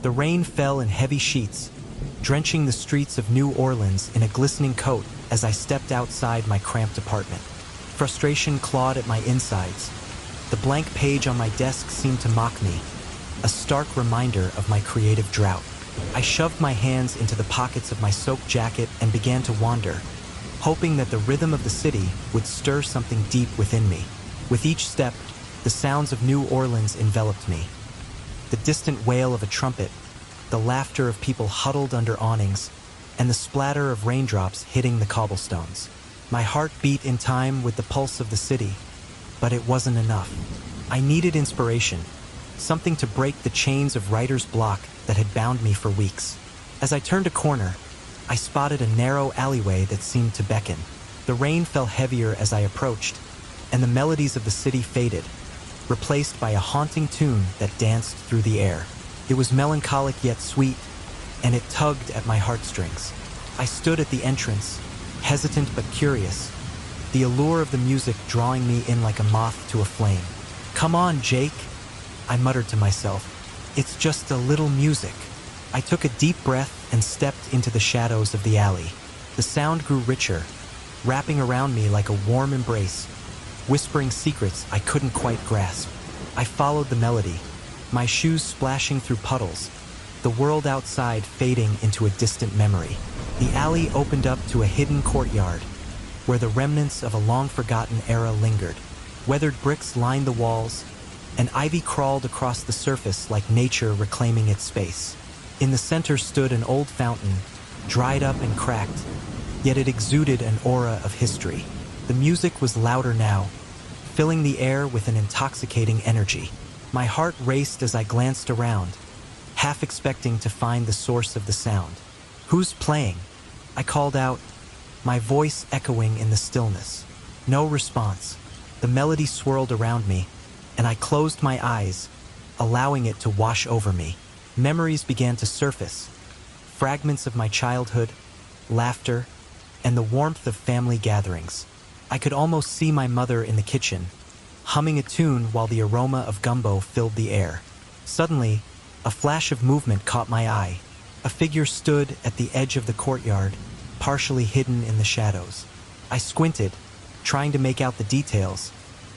The rain fell in heavy sheets, drenching the streets of New Orleans in a glistening coat as I stepped outside my cramped apartment. Frustration clawed at my insides. The blank page on my desk seemed to mock me, a stark reminder of my creative drought. I shoved my hands into the pockets of my soaked jacket and began to wander, hoping that the rhythm of the city would stir something deep within me. With each step, the sounds of New Orleans enveloped me. The distant wail of a trumpet, the laughter of people huddled under awnings, and the splatter of raindrops hitting the cobblestones. My heart beat in time with the pulse of the city, but it wasn't enough. I needed inspiration, something to break the chains of writer's block that had bound me for weeks. As I turned a corner, I spotted a narrow alleyway that seemed to beckon. The rain fell heavier as I approached, and the melodies of the city faded, replaced by a haunting tune that danced through the air. It was melancholic yet sweet, and it tugged at my heartstrings. I stood at the entrance, hesitant but curious, the allure of the music drawing me in like a moth to a flame. "Come on, Jake," I muttered to myself. "It's just a little music." I took a deep breath and stepped into the shadows of the alley. The sound grew richer, wrapping around me like a warm embrace, whispering secrets I couldn't quite grasp. I followed the melody, my shoes splashing through puddles, the world outside fading into a distant memory. The alley opened up to a hidden courtyard, where the remnants of a long-forgotten era lingered. Weathered bricks lined the walls, and ivy crawled across the surface like nature reclaiming its space. In the center stood an old fountain, dried up and cracked, yet it exuded an aura of history. The music was louder now, filling the air with an intoxicating energy. My heart raced as I glanced around, half expecting to find the source of the sound. "Who's playing?" I called out, my voice echoing in the stillness. No response. The melody swirled around me, and I closed my eyes, allowing it to wash over me. Memories began to surface, fragments of my childhood, laughter, and the warmth of family gatherings. I could almost see my mother in the kitchen, humming a tune while the aroma of gumbo filled the air. Suddenly, a flash of movement caught my eye. A figure stood at the edge of the courtyard, partially hidden in the shadows. I squinted, trying to make out the details,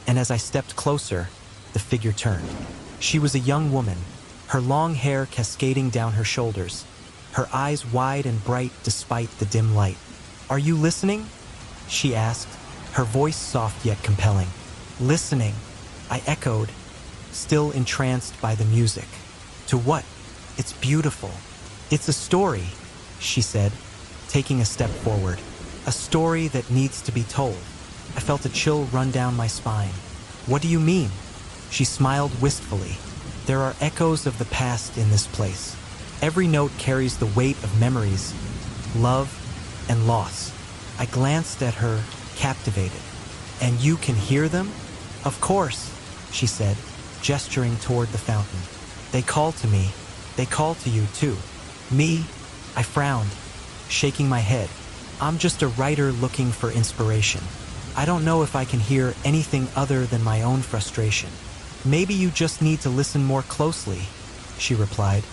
and as I stepped closer, the figure turned. She was a young woman, her long hair cascading down her shoulders, her eyes wide and bright despite the dim light. "Are you listening?" she asked, her voice soft yet compelling. "Listening," I echoed, still entranced by the music. "To what?" "It's beautiful. It's a story," she said, taking a step forward. "A story that needs to be told." I felt a chill run down my spine. "What do you mean?" She smiled wistfully. "There are echoes of the past in this place. Every note carries the weight of memories, love, and loss." I glanced at her, captivated. "And you can hear them?" "Of course," she said, gesturing toward the fountain. "They call to me. They call to you, too." "Me?" I frowned, shaking my head. "I'm just a writer looking for inspiration. I don't know if I can hear anything other than my own frustration." "Maybe you just need to listen more closely," she replied,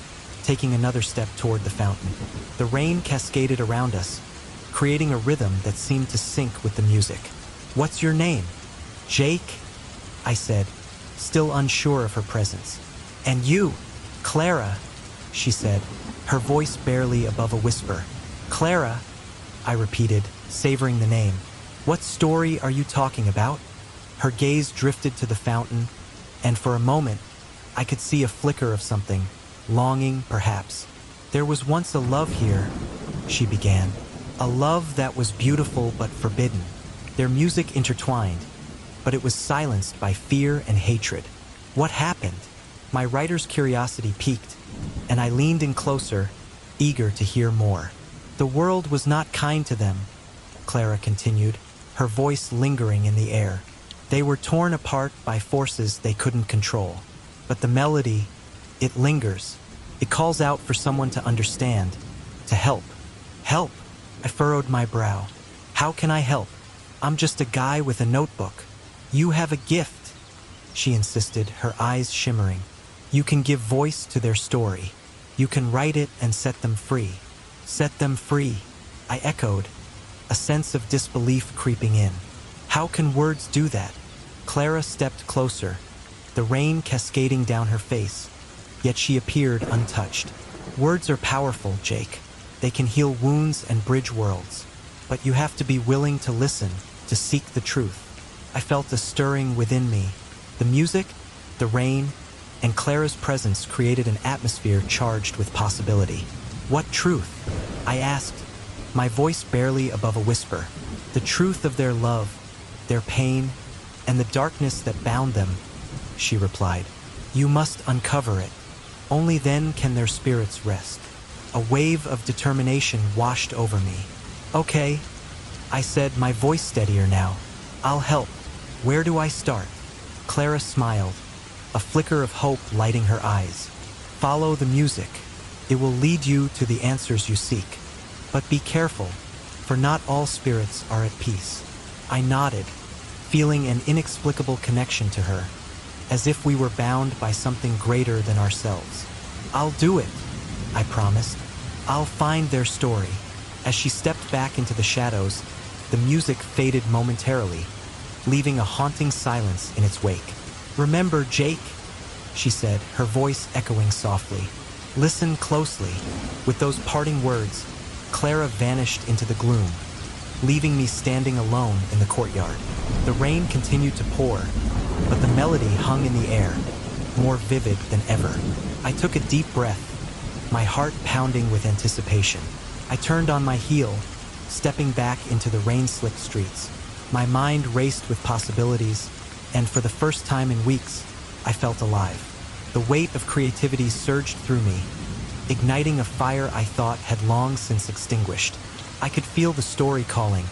taking another step toward the fountain. The rain cascaded around us, creating a rhythm that seemed to sync with the music. "What's your name?" "Jake," I said, still unsure of her presence. "And you?" "Clara," she said, her voice barely above a whisper. "Clara," I repeated, savoring the name. "What story are you talking about?" Her gaze drifted to the fountain, and for a moment, I could see a flicker of something, longing perhaps. "There was once a love here," she began. "A love that was beautiful but forbidden." Their music intertwined, but it was silenced by fear and hatred. What happened? My writer's curiosity piqued, and I leaned in closer, eager to hear more. "The world was not kind to them," Clara continued, her voice lingering in the air. "They were torn apart by forces they couldn't control. But the melody, it lingers. It calls out for someone to understand, to help." "Help?" I furrowed my brow. "How can I help? I'm just a guy with a notebook." "You have a gift," she insisted, her eyes shimmering. "You can give voice to their story. You can write it and set them free. Set them free, I echoed, a sense of disbelief creeping in. How can words do that? Clara stepped closer, the rain cascading down her face, yet she appeared untouched. Words are powerful, Jake. They can heal wounds and bridge worlds. But you have to be willing to listen, to seek the truth. I felt a stirring within me. The music, the rain, and Clara's presence created an atmosphere charged with possibility. What truth? I asked, my voice barely above a whisper. The truth of their love, their pain, and the darkness that bound them, she replied. You must uncover it. Only then can their spirits rest. A wave of determination washed over me. Okay, I said, my voice steadier now. I'll help. Where do I start? Clara smiled, a flicker of hope lighting her eyes. Follow the music. It will lead you to the answers you seek. But be careful, for not all spirits are at peace. I nodded, feeling an inexplicable connection to her, as if we were bound by something greater than ourselves. I'll do it, I promised. I'll find their story. As she stepped back into the shadows, the music faded momentarily, leaving a haunting silence in its wake. Remember, Jake, she said, her voice echoing softly. Listen closely. With those parting words, Clara vanished into the gloom, leaving me standing alone in the courtyard. The rain continued to pour, but the melody hung in the air, more vivid than ever. I took a deep breath, my heart pounding with anticipation. I turned on my heel, stepping back into the rain-slicked streets. My mind raced with possibilities, and for the first time in weeks, I felt alive. The weight of creativity surged through me, igniting a fire I thought had long since extinguished. I could feel the story calling,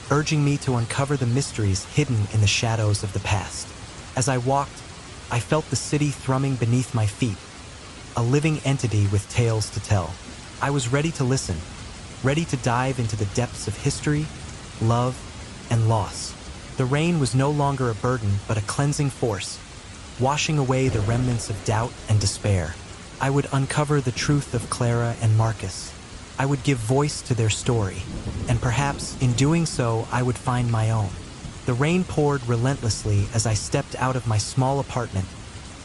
urging me to uncover the mysteries hidden in the shadows of the past. As I walked, I felt the city thrumming beneath my feet, a living entity with tales to tell. I was ready to listen, ready to dive into the depths of history, love, and loss. The rain was no longer a burden, but a cleansing force, washing away the remnants of doubt and despair. I would uncover the truth of Clara and Marcus. I would give voice to their story, and perhaps in doing so, I would find my own. The rain poured relentlessly as I stepped out of my small apartment,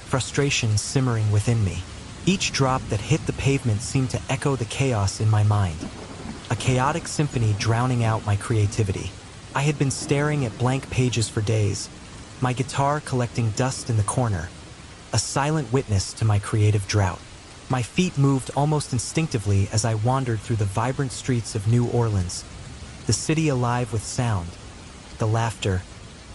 frustration simmering within me. Each drop that hit the pavement seemed to echo the chaos in my mind, a chaotic symphony drowning out my creativity. I had been staring at blank pages for days, my guitar collecting dust in the corner, a silent witness to my creative drought. My feet moved almost instinctively as I wandered through the vibrant streets of New Orleans, the city alive with sound, the laughter,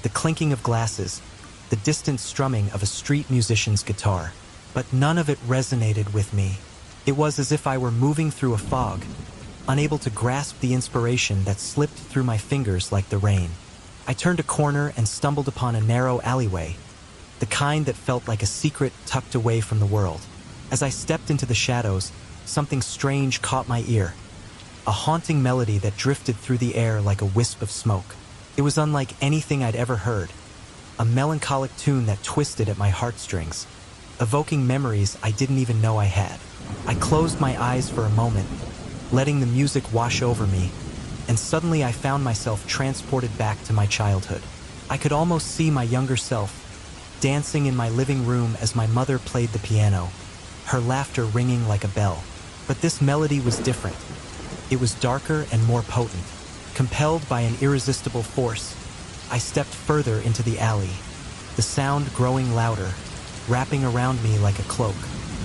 the clinking of glasses, the distant strumming of a street musician's guitar. But none of it resonated with me. It was as if I were moving through a fog, unable to grasp the inspiration that slipped through my fingers like the rain. I turned a corner and stumbled upon a narrow alleyway, the kind that felt like a secret tucked away from the world. As I stepped into the shadows, something strange caught my ear, a haunting melody that drifted through the air like a wisp of smoke. It was unlike anything I'd ever heard, a melancholic tune that twisted at my heartstrings, evoking memories I didn't even know I had. I closed my eyes for a moment, letting the music wash over me, and suddenly I found myself transported back to my childhood. I could almost see my younger self, dancing in my living room as my mother played the piano, her laughter ringing like a bell. But this melody was different. It was darker and more potent. Compelled by an irresistible force, I stepped further into the alley, the sound growing louder, wrapping around me like a cloak.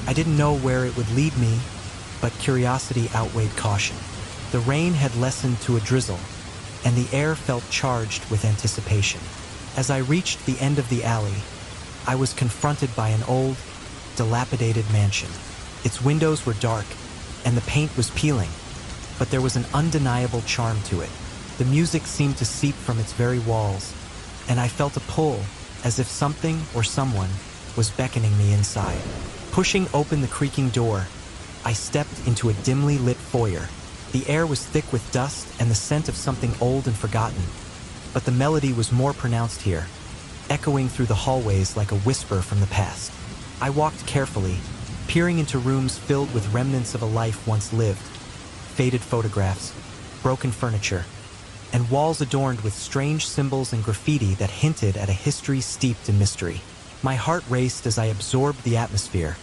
I didn't know where it would lead me, but curiosity outweighed caution. The rain had lessened to a drizzle, and the air felt charged with anticipation. As I reached the end of the alley, I was confronted by an old, dilapidated mansion. Its windows were dark, and the paint was peeling, but there was an undeniable charm to it. The music seemed to seep from its very walls, and I felt a pull, as if something or someone was beckoning me inside. Pushing open the creaking door, I stepped into a dimly lit foyer. The air was thick with dust and the scent of something old and forgotten, but the melody was more pronounced here, echoing through the hallways like a whisper from the past. I walked carefully, peering into rooms filled with remnants of a life once lived, faded photographs, broken furniture, and walls adorned with strange symbols and graffiti that hinted at a history steeped in mystery. My heart raced as I absorbed the atmosphere,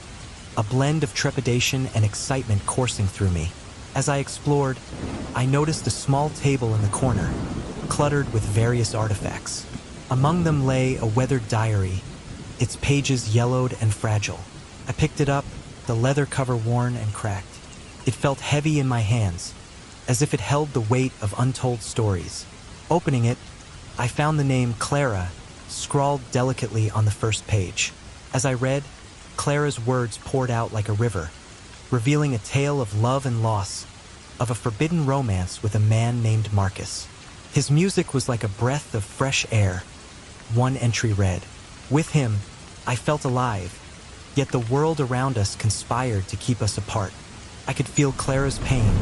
a blend of trepidation and excitement coursing through me. As I explored, I noticed a small table in the corner, cluttered with various artifacts. Among them lay a weathered diary, its pages yellowed and fragile. I picked it up, the leather cover worn and cracked. It felt heavy in my hands, as if it held the weight of untold stories. Opening it, I found the name Clara scrawled delicately on the first page. As I read, Clara's words poured out like a river, revealing a tale of love and loss, of a forbidden romance with a man named Marcus. His music was like a breath of fresh air. One entry read, "With him, I felt alive, yet the world around us conspired to keep us apart." I could feel Clara's pain,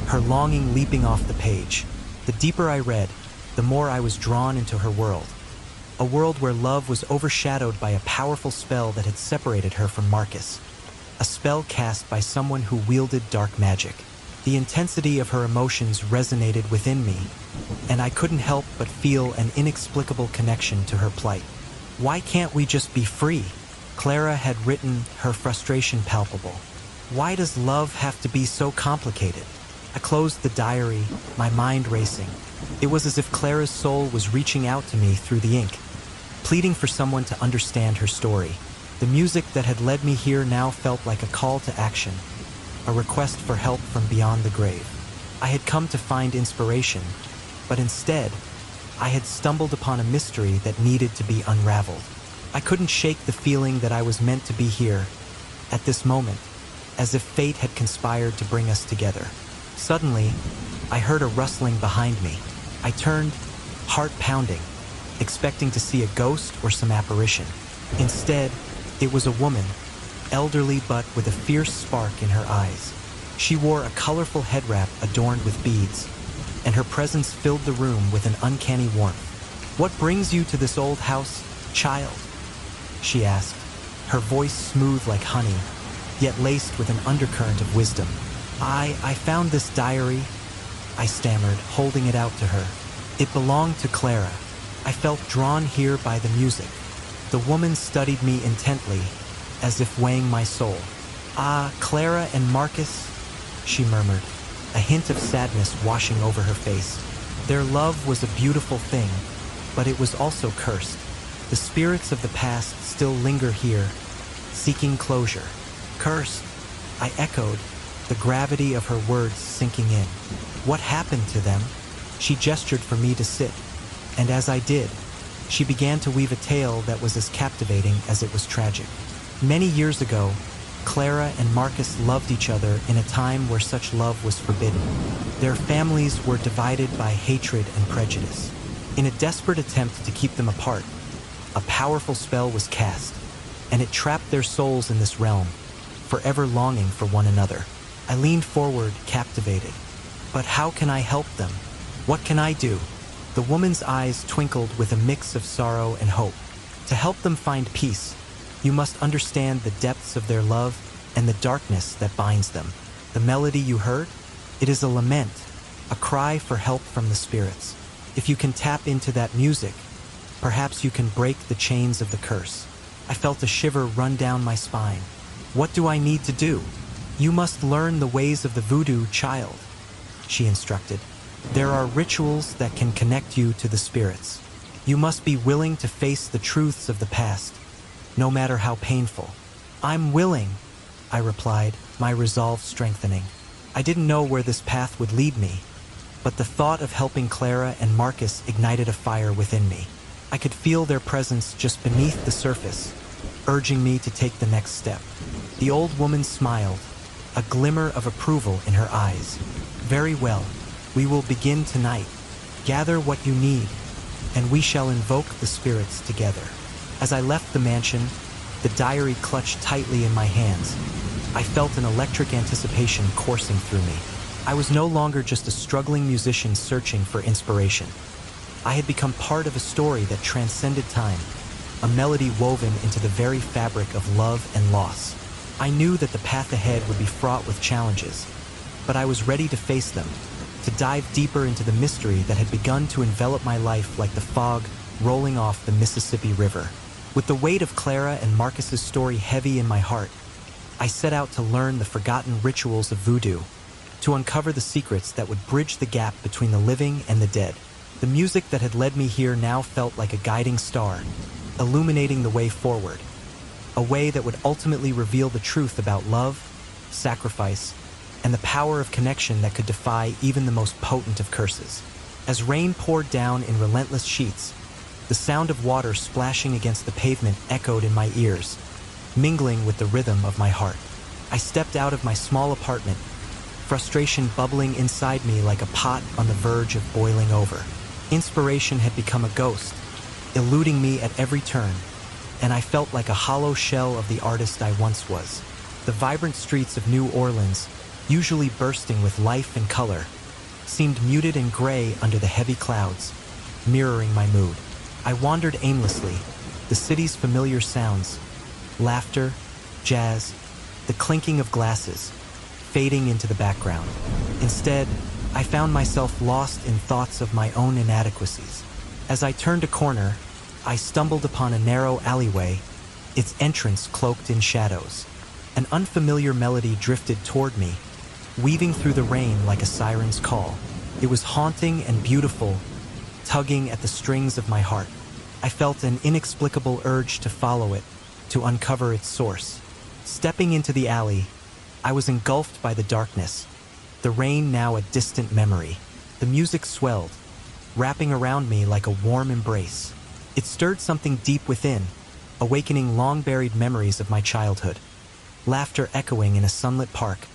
her longing leaping off the page. The deeper I read, the more I was drawn into her world. A world where love was overshadowed by a powerful spell that had separated her from Marcus. A spell cast by someone who wielded dark magic. The intensity of her emotions resonated within me, and I couldn't help but feel an inexplicable connection to her plight. "Why can't we just be free?" Clara had written, her frustration palpable. "Why does love have to be so complicated?" I closed the diary, my mind racing. It was as if Clara's soul was reaching out to me through the ink, pleading for someone to understand her story. The music that had led me here now felt like a call to action, a request for help from beyond the grave. I had come to find inspiration, but instead, I had stumbled upon a mystery that needed to be unraveled. I couldn't shake the feeling that I was meant to be here, at this moment, as if fate had conspired to bring us together. Suddenly, I heard a rustling behind me. I turned, heart pounding, expecting to see a ghost or some apparition. Instead, it was a woman, elderly but with a fierce spark in her eyes. She wore a colorful head wrap adorned with beads, and her presence filled the room with an uncanny warmth. "What brings you to this old house, child?" she asked, her voice smooth like honey, yet laced with an undercurrent of wisdom. I found this diary," I stammered, holding it out to her. "It belonged to Clara. I felt drawn here by the music." The woman studied me intently, as if weighing my soul. "Ah, Clara and Marcus," she murmured, a hint of sadness washing over her face. "Their love was a beautiful thing, but it was also cursed. The spirits of the past still linger here, seeking closure." "Cursed," I echoed, the gravity of her words sinking in. "What happened to them?" She gestured for me to sit, and as I did, she began to weave a tale that was as captivating as it was tragic. Many years ago, Clara and Marcus loved each other in a time where such love was forbidden. Their families were divided by hatred and prejudice. In a desperate attempt to keep them apart, a powerful spell was cast, and it trapped their souls in this realm, forever longing for one another. I leaned forward, captivated. "But how can I help them? What can I do?" The woman's eyes twinkled with a mix of sorrow and hope. "To help them find peace, you must understand the depths of their love and the darkness that binds them. The melody you heard? It is a lament, a cry for help from the spirits. If you can tap into that music, perhaps you can break the chains of the curse." I felt a shiver run down my spine. "What do I need to do?" "You must learn the ways of the voodoo, child," she instructed. "There are rituals that can connect you to the spirits. You must be willing to face the truths of the past, no matter how painful." "I'm willing," I replied, my resolve strengthening. I didn't know where this path would lead me, but the thought of helping Clara and Marcus ignited a fire within me. I could feel their presence just beneath the surface, urging me to take the next step. The old woman smiled, a glimmer of approval in her eyes. "Very well. We will begin tonight. Gather what you need, and we shall invoke the spirits together." As I left the mansion, the diary clutched tightly in my hands. I felt an electric anticipation coursing through me. I was no longer just a struggling musician searching for inspiration. I had become part of a story that transcended time, a melody woven into the very fabric of love and loss. I knew that the path ahead would be fraught with challenges, but I was ready to face them, to dive deeper into the mystery that had begun to envelop my life like the fog rolling off the Mississippi River. With the weight of Clara and Marcus's story heavy in my heart, I set out to learn the forgotten rituals of voodoo, to uncover the secrets that would bridge the gap between the living and the dead. The music that had led me here now felt like a guiding star, illuminating the way forward, a way that would ultimately reveal the truth about love, sacrifice, and the power of connection that could defy even the most potent of curses. As rain poured down in relentless sheets, the sound of water splashing against the pavement echoed in my ears, mingling with the rhythm of my heart. I stepped out of my small apartment, frustration bubbling inside me like a pot on the verge of boiling over. Inspiration had become a ghost, eluding me at every turn, and I felt like a hollow shell of the artist I once was. The vibrant streets of New Orleans, usually bursting with life and color, seemed muted and gray under the heavy clouds, mirroring my mood. I wandered aimlessly, the city's familiar sounds, laughter, jazz, the clinking of glasses, fading into the background. Instead, I found myself lost in thoughts of my own inadequacies. As I turned a corner, I stumbled upon a narrow alleyway, its entrance cloaked in shadows. An unfamiliar melody drifted toward me, weaving through the rain like a siren's call. It was haunting and beautiful, tugging at the strings of my heart. I felt an inexplicable urge to follow it, to uncover its source. Stepping into the alley, I was engulfed by the darkness, the rain now a distant memory. The music swelled, wrapping around me like a warm embrace. It stirred something deep within, awakening long-buried memories of my childhood. Laughter echoing in a sunlit park,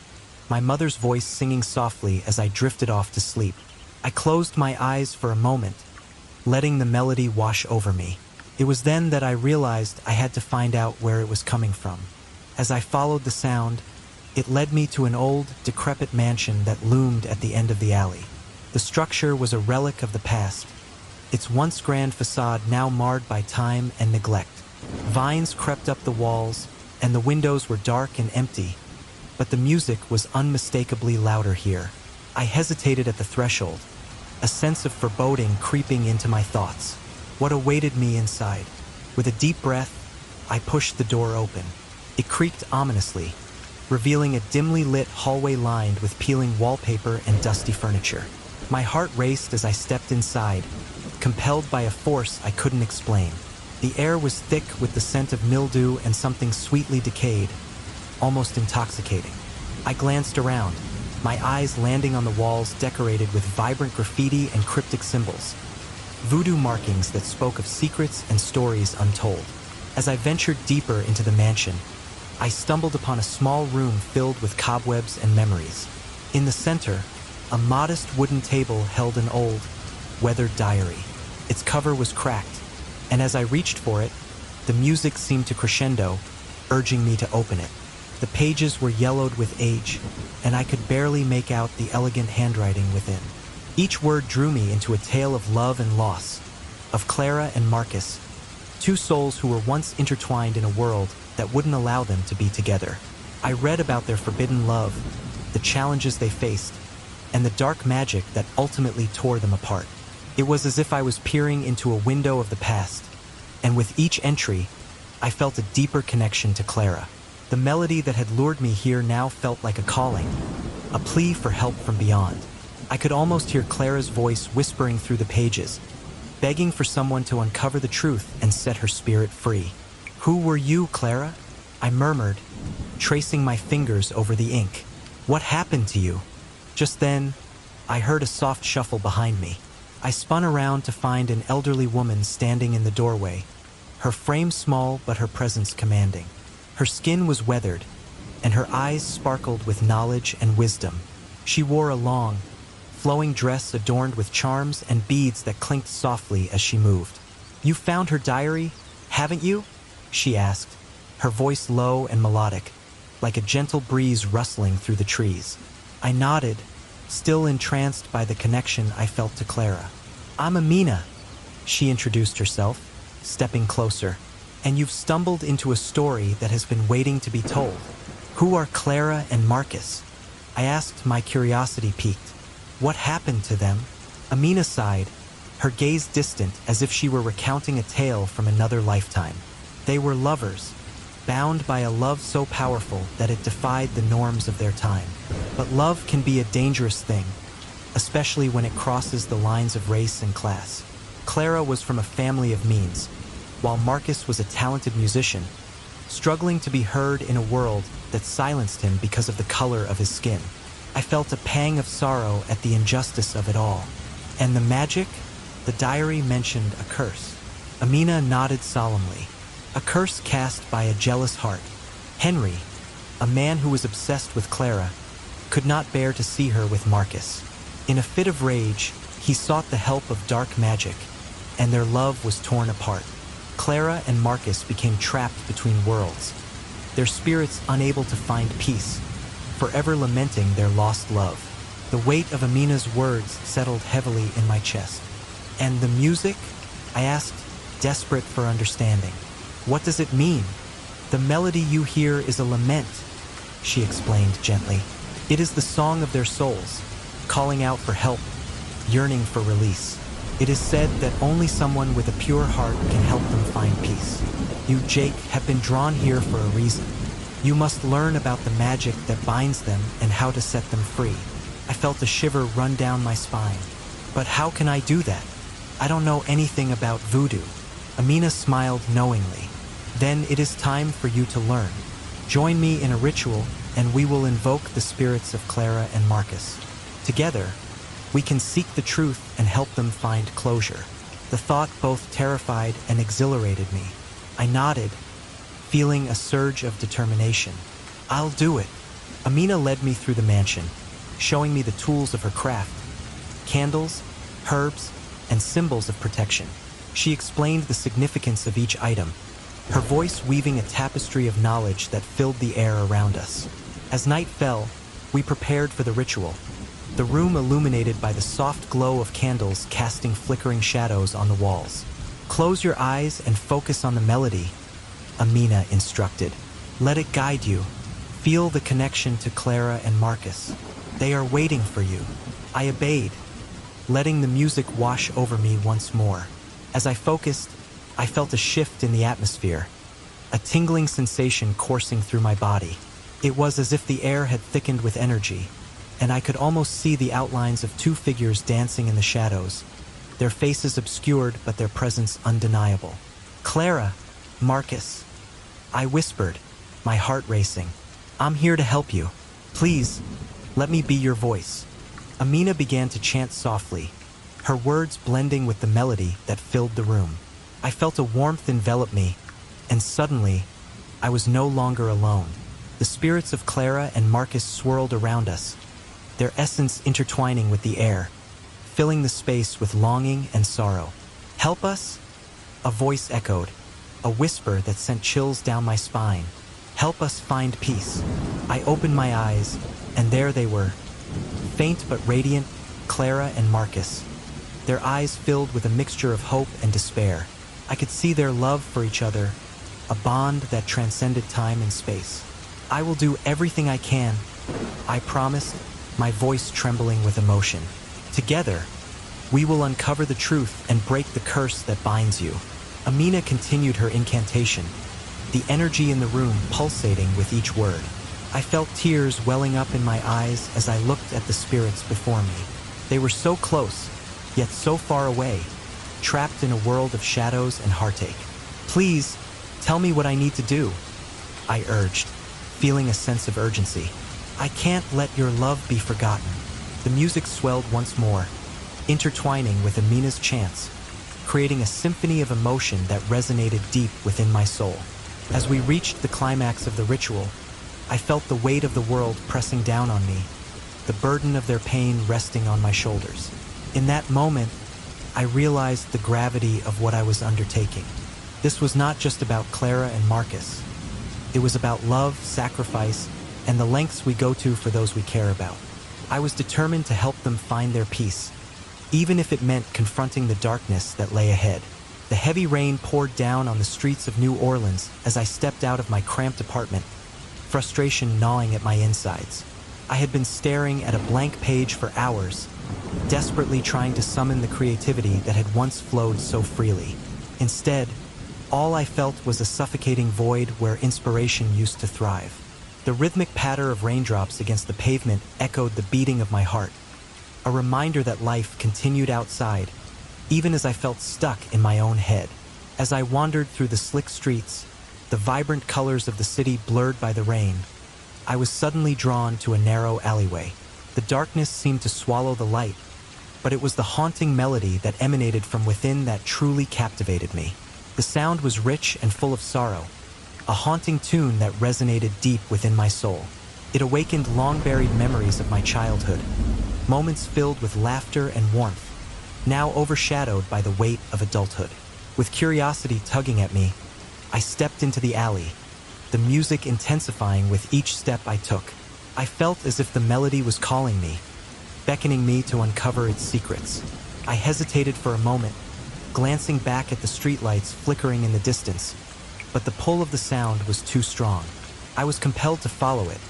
my mother's voice singing softly as I drifted off to sleep. I closed my eyes for a moment, letting the melody wash over me. It was then that I realized I had to find out where it was coming from. As I followed the sound, it led me to an old, decrepit mansion that loomed at the end of the alley. The structure was a relic of the past, its once grand facade now marred by time and neglect. Vines crept up the walls, and the windows were dark and empty, but the music was unmistakably louder here. I hesitated at the threshold, a sense of foreboding creeping into my thoughts. What awaited me inside? With a deep breath, I pushed the door open. It creaked ominously, revealing a dimly lit hallway lined with peeling wallpaper and dusty furniture. My heart raced as I stepped inside, compelled by a force I couldn't explain. The air was thick with the scent of mildew and something sweetly decayed, almost intoxicating. I glanced around, my eyes landing on the walls decorated with vibrant graffiti and cryptic symbols, voodoo markings that spoke of secrets and stories untold. As I ventured deeper into the mansion, I stumbled upon a small room filled with cobwebs and memories. In the center, a modest wooden table held an old, weathered diary. Its cover was cracked, and as I reached for it, the music seemed to crescendo, urging me to open it. The pages were yellowed with age, and I could barely make out the elegant handwriting within. Each word drew me into a tale of love and loss, of Clara and Marcus, two souls who were once intertwined in a world that wouldn't allow them to be together. I read about their forbidden love, the challenges they faced, and the dark magic that ultimately tore them apart. It was as if I was peering into a window of the past, and with each entry, I felt a deeper connection to Clara. The melody that had lured me here now felt like a calling, a plea for help from beyond. I could almost hear Clara's voice whispering through the pages, begging for someone to uncover the truth and set her spirit free. "Who were you, Clara?" I murmured, tracing my fingers over the ink. "What happened to you?" Just then, I heard a soft shuffle behind me. I spun around to find an elderly woman standing in the doorway, her frame small but her presence commanding. Her skin was weathered, and her eyes sparkled with knowledge and wisdom. She wore a long, flowing dress adorned with charms and beads that clinked softly as she moved. "You found her diary, haven't you?" she asked, her voice low and melodic, like a gentle breeze rustling through the trees. I nodded, still entranced by the connection I felt to Clara. "I'm Amina," she introduced herself, stepping closer. "And you've stumbled into a story that has been waiting to be told." Who are Clara and Marcus? I asked, my curiosity piqued. What happened to them? Amina sighed, her gaze distant as if she were recounting a tale from another lifetime. They were lovers, bound by a love so powerful that it defied the norms of their time. But love can be a dangerous thing, especially when it crosses the lines of race and class. Clara was from a family of means, while Marcus was a talented musician, struggling to be heard in a world that silenced him because of the color of his skin. I felt a pang of sorrow at the injustice of it all. And the magic? The diary mentioned a curse. Amina nodded solemnly. A curse cast by a jealous heart. Henry, a man who was obsessed with Clara, could not bear to see her with Marcus. In a fit of rage, he sought the help of dark magic, and their love was torn apart. Clara and Marcus became trapped between worlds, their spirits unable to find peace, forever lamenting their lost love. The weight of Amina's words settled heavily in my chest. And the music? I asked, desperate for understanding. What does it mean? The melody you hear is a lament, she explained gently. It is the song of their souls, calling out for help, yearning for release. It is said that only someone with a pure heart can help them find peace. You, Jake, have been drawn here for a reason. You must learn about the magic that binds them and how to set them free. I felt a shiver run down my spine. But how can I do that? I don't know anything about voodoo. Amina smiled knowingly. Then it is time for you to learn. Join me in a ritual, and we will invoke the spirits of Clara and Marcus. Together, we can seek the truth and help them find closure. The thought both terrified and exhilarated me. I nodded, feeling a surge of determination. I'll do it. Amina led me through the mansion, showing me the tools of her craft. Candles, herbs, and symbols of protection. She explained the significance of each item, her voice weaving a tapestry of knowledge that filled the air around us. As night fell, we prepared for the ritual, the room illuminated by the soft glow of candles casting flickering shadows on the walls. Close your eyes and focus on the melody, Amina instructed. Let it guide you. Feel the connection to Clara and Marcus. They are waiting for you. I obeyed, letting the music wash over me once more. As I focused, I felt a shift in the atmosphere, a tingling sensation coursing through my body. It was as if the air had thickened with energy, and I could almost see the outlines of two figures dancing in the shadows, their faces obscured but their presence undeniable. Clara, Marcus, I whispered, my heart racing. I'm here to help you. Please, let me be your voice. Amina began to chant softly, her words blending with the melody that filled the room. I felt a warmth envelop me, and suddenly, I was no longer alone. The spirits of Clara and Marcus swirled around us, their essence intertwining with the air, filling the space with longing and sorrow. Help us? A voice echoed, a whisper that sent chills down my spine. Help us find peace. I opened my eyes, and there they were, faint but radiant, Clara and Marcus, their eyes filled with a mixture of hope and despair. I could see their love for each other, a bond that transcended time and space. I will do everything I can, I promised, my voice trembling with emotion. Together, we will uncover the truth and break the curse that binds you. Amina continued her incantation, the energy in the room pulsating with each word. I felt tears welling up in my eyes as I looked at the spirits before me. They were so close, yet so far away, trapped in a world of shadows and heartache. Please, tell me what I need to do, I urged, feeling a sense of urgency. I can't let your love be forgotten. The music swelled once more, intertwining with Amina's chants, creating a symphony of emotion that resonated deep within my soul. As we reached the climax of the ritual, I felt the weight of the world pressing down on me, the burden of their pain resting on my shoulders. In that moment, I realized the gravity of what I was undertaking. This was not just about Clara and Marcus. It was about love, sacrifice, and the lengths we go to for those we care about. I was determined to help them find their peace, even if it meant confronting the darkness that lay ahead. The heavy rain poured down on the streets of New Orleans as I stepped out of my cramped apartment, frustration gnawing at my insides. I had been staring at a blank page for hours, desperately trying to summon the creativity that had once flowed so freely. Instead, all I felt was a suffocating void where inspiration used to thrive. The rhythmic patter of raindrops against the pavement echoed the beating of my heart, a reminder that life continued outside, even as I felt stuck in my own head. As I wandered through the slick streets, the vibrant colors of the city blurred by the rain, I was suddenly drawn to a narrow alleyway. The darkness seemed to swallow the light, but it was the haunting melody that emanated from within that truly captivated me. The sound was rich and full of sorrow, a haunting tune that resonated deep within my soul. It awakened long-buried memories of my childhood, moments filled with laughter and warmth, now overshadowed by the weight of adulthood. With curiosity tugging at me, I stepped into the alley, the music intensifying with each step I took. I felt as if the melody was calling me, beckoning me to uncover its secrets. I hesitated for a moment, glancing back at the streetlights flickering in the distance, but the pull of the sound was too strong. I was compelled to follow it,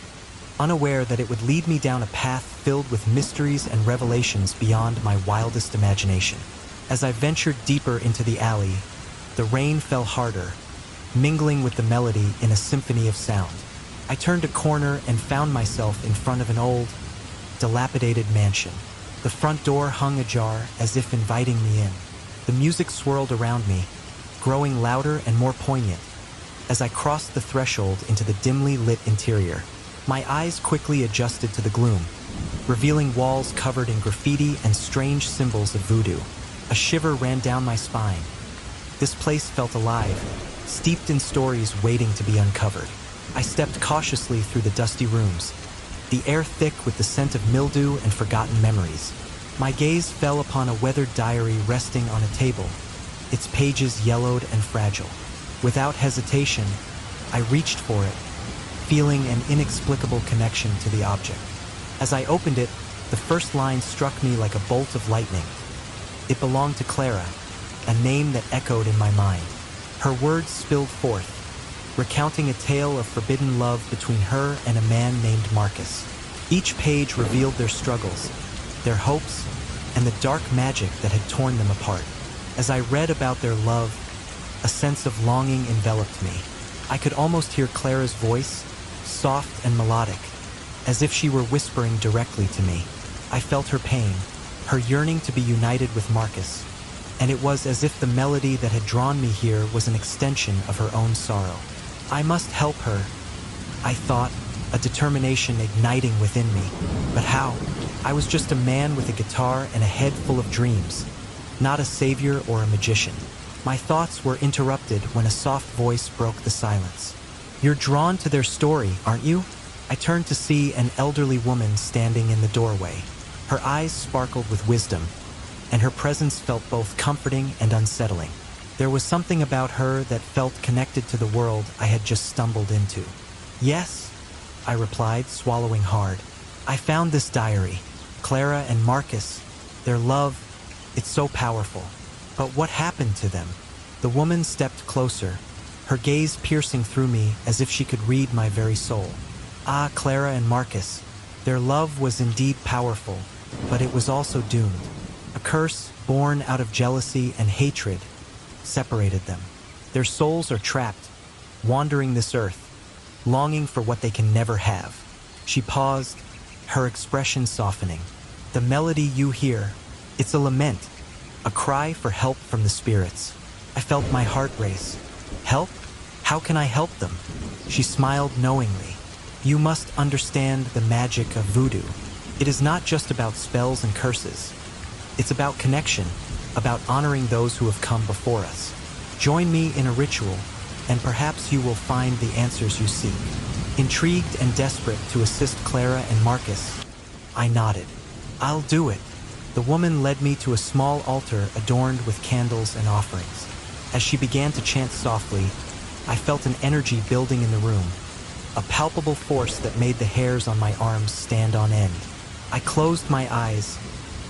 unaware that it would lead me down a path filled with mysteries and revelations beyond my wildest imagination. As I ventured deeper into the alley, the rain fell harder, mingling with the melody in a symphony of sound. I turned a corner and found myself in front of an old, dilapidated mansion. The front door hung ajar as if inviting me in. The music swirled around me, growing louder and more poignant. As I crossed the threshold into the dimly lit interior, my eyes quickly adjusted to the gloom, revealing walls covered in graffiti and strange symbols of voodoo. A shiver ran down my spine. This place felt alive, steeped in stories waiting to be uncovered. I stepped cautiously through the dusty rooms, the air thick with the scent of mildew and forgotten memories. My gaze fell upon a weathered diary resting on a table, its pages yellowed and fragile. Without hesitation, I reached for it, feeling an inexplicable connection to the object. As I opened it, the first line struck me like a bolt of lightning. It belonged to Clara, a name that echoed in my mind. Her words spilled forth, recounting a tale of forbidden love between her and a man named Marcus. Each page revealed their struggles, their hopes, and the dark magic that had torn them apart. As I read about their love, a sense of longing enveloped me. I could almost hear Clara's voice, soft and melodic, as if she were whispering directly to me. I felt her pain, her yearning to be united with Marcus, and it was as if the melody that had drawn me here was an extension of her own sorrow. I must help her, I thought, a determination igniting within me. But how? I was just a man with a guitar and a head full of dreams, not a savior or a magician. My thoughts were interrupted when a soft voice broke the silence. "You're drawn to their story, aren't you?" I turned to see an elderly woman standing in the doorway. Her eyes sparkled with wisdom, and her presence felt both comforting and unsettling. There was something about her that felt connected to the world I had just stumbled into. "Yes," I replied, swallowing hard. "I found this diary. Clara and Marcus, their love, it's so powerful. But what happened to them?" The woman stepped closer, her gaze piercing through me as if she could read my very soul. "Ah, Clara and Marcus, their love was indeed powerful, but it was also doomed. A curse born out of jealousy and hatred separated them. Their souls are trapped, wandering this earth, longing for what they can never have." She paused, her expression softening. "The melody you hear, it's a lament, a cry for help from the spirits." I felt my heart race. "Help? How can I help them?" She smiled knowingly. "You must understand the magic of voodoo. It is not just about spells and curses. It's about connection, about honoring those who have come before us. Join me in a ritual, and perhaps you will find the answers you seek." Intrigued and desperate to assist Clara and Marcus, I nodded. "I'll do it." The woman led me to a small altar adorned with candles and offerings. As she began to chant softly, I felt an energy building in the room, a palpable force that made the hairs on my arms stand on end. I closed my eyes,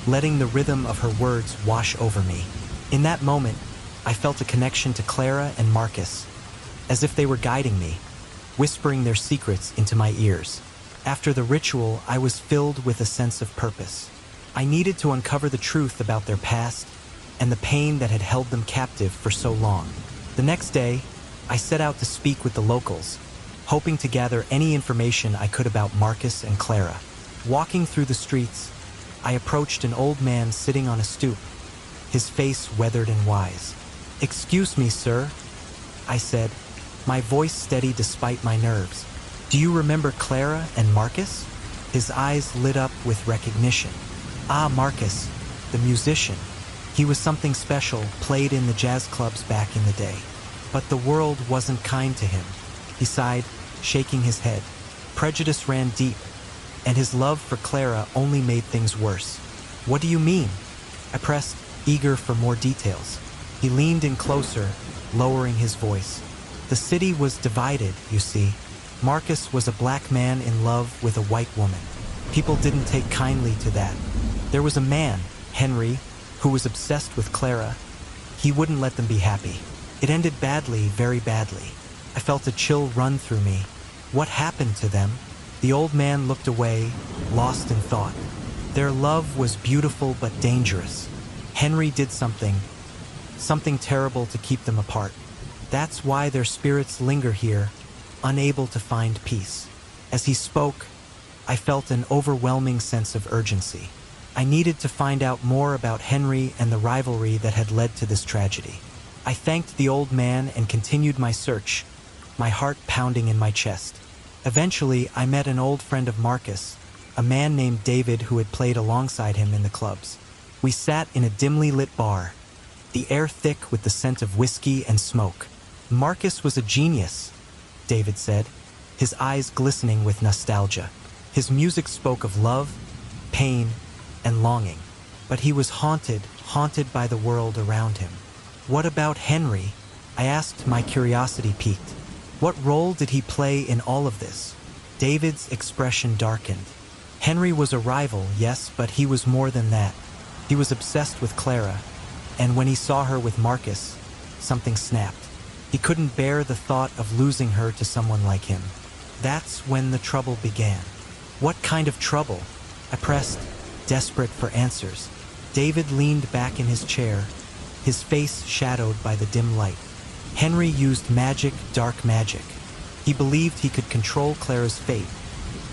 letting the rhythm of her words wash over me. In that moment, I felt a connection to Clara and Marcus, as if they were guiding me, whispering their secrets into my ears. After the ritual, I was filled with a sense of purpose. I needed to uncover the truth about their past and the pain that had held them captive for so long. The next day, I set out to speak with the locals, hoping to gather any information I could about Marcus and Clara. Walking through the streets, I approached an old man sitting on a stoop, his face weathered and wise. "Excuse me, sir," I said, my voice steady despite my nerves. "Do you remember Clara and Marcus?" His eyes lit up with recognition. "Ah, Marcus, the musician. He was something special, played in the jazz clubs back in the day. But the world wasn't kind to him," he sighed, shaking his head. "Prejudice ran deep, and his love for Clara only made things worse." "What do you mean?" I pressed, eager for more details. He leaned in closer, lowering his voice. "The city was divided, you see. Marcus was a black man in love with a white woman. People didn't take kindly to that. There was a man, Henry, who was obsessed with Clara. He wouldn't let them be happy. It ended badly, very badly. I felt a chill run through me. What happened to them? The old man looked away, lost in thought. Their love was beautiful but dangerous. Henry did something terrible to keep them apart. That's why their spirits linger here, unable to find peace. As he spoke, I felt an overwhelming sense of urgency. I needed to find out more about Henry and the rivalry that had led to this tragedy. I thanked the old man and continued my search, my heart pounding in my chest. Eventually, I met an old friend of Marcus, a man named David who had played alongside him in the clubs. We sat in a dimly lit bar, the air thick with the scent of whiskey and smoke. "Marcus was a genius," David said, his eyes glistening with nostalgia. His music spoke of love, pain, and longing. But he was haunted by the world around him. "What about Henry?" I asked, my curiosity piqued. "What role did he play in all of this?" David's expression darkened. "Henry was a rival, yes, but he was more than that. He was obsessed with Clara, and when he saw her with Marcus, something snapped. He couldn't bear the thought of losing her to someone like him. That's when the trouble began." "What kind of trouble?" I pressed, desperate for answers. David leaned back in his chair, his face shadowed by the dim light. "Henry used magic, dark magic. He believed he could control Clara's fate,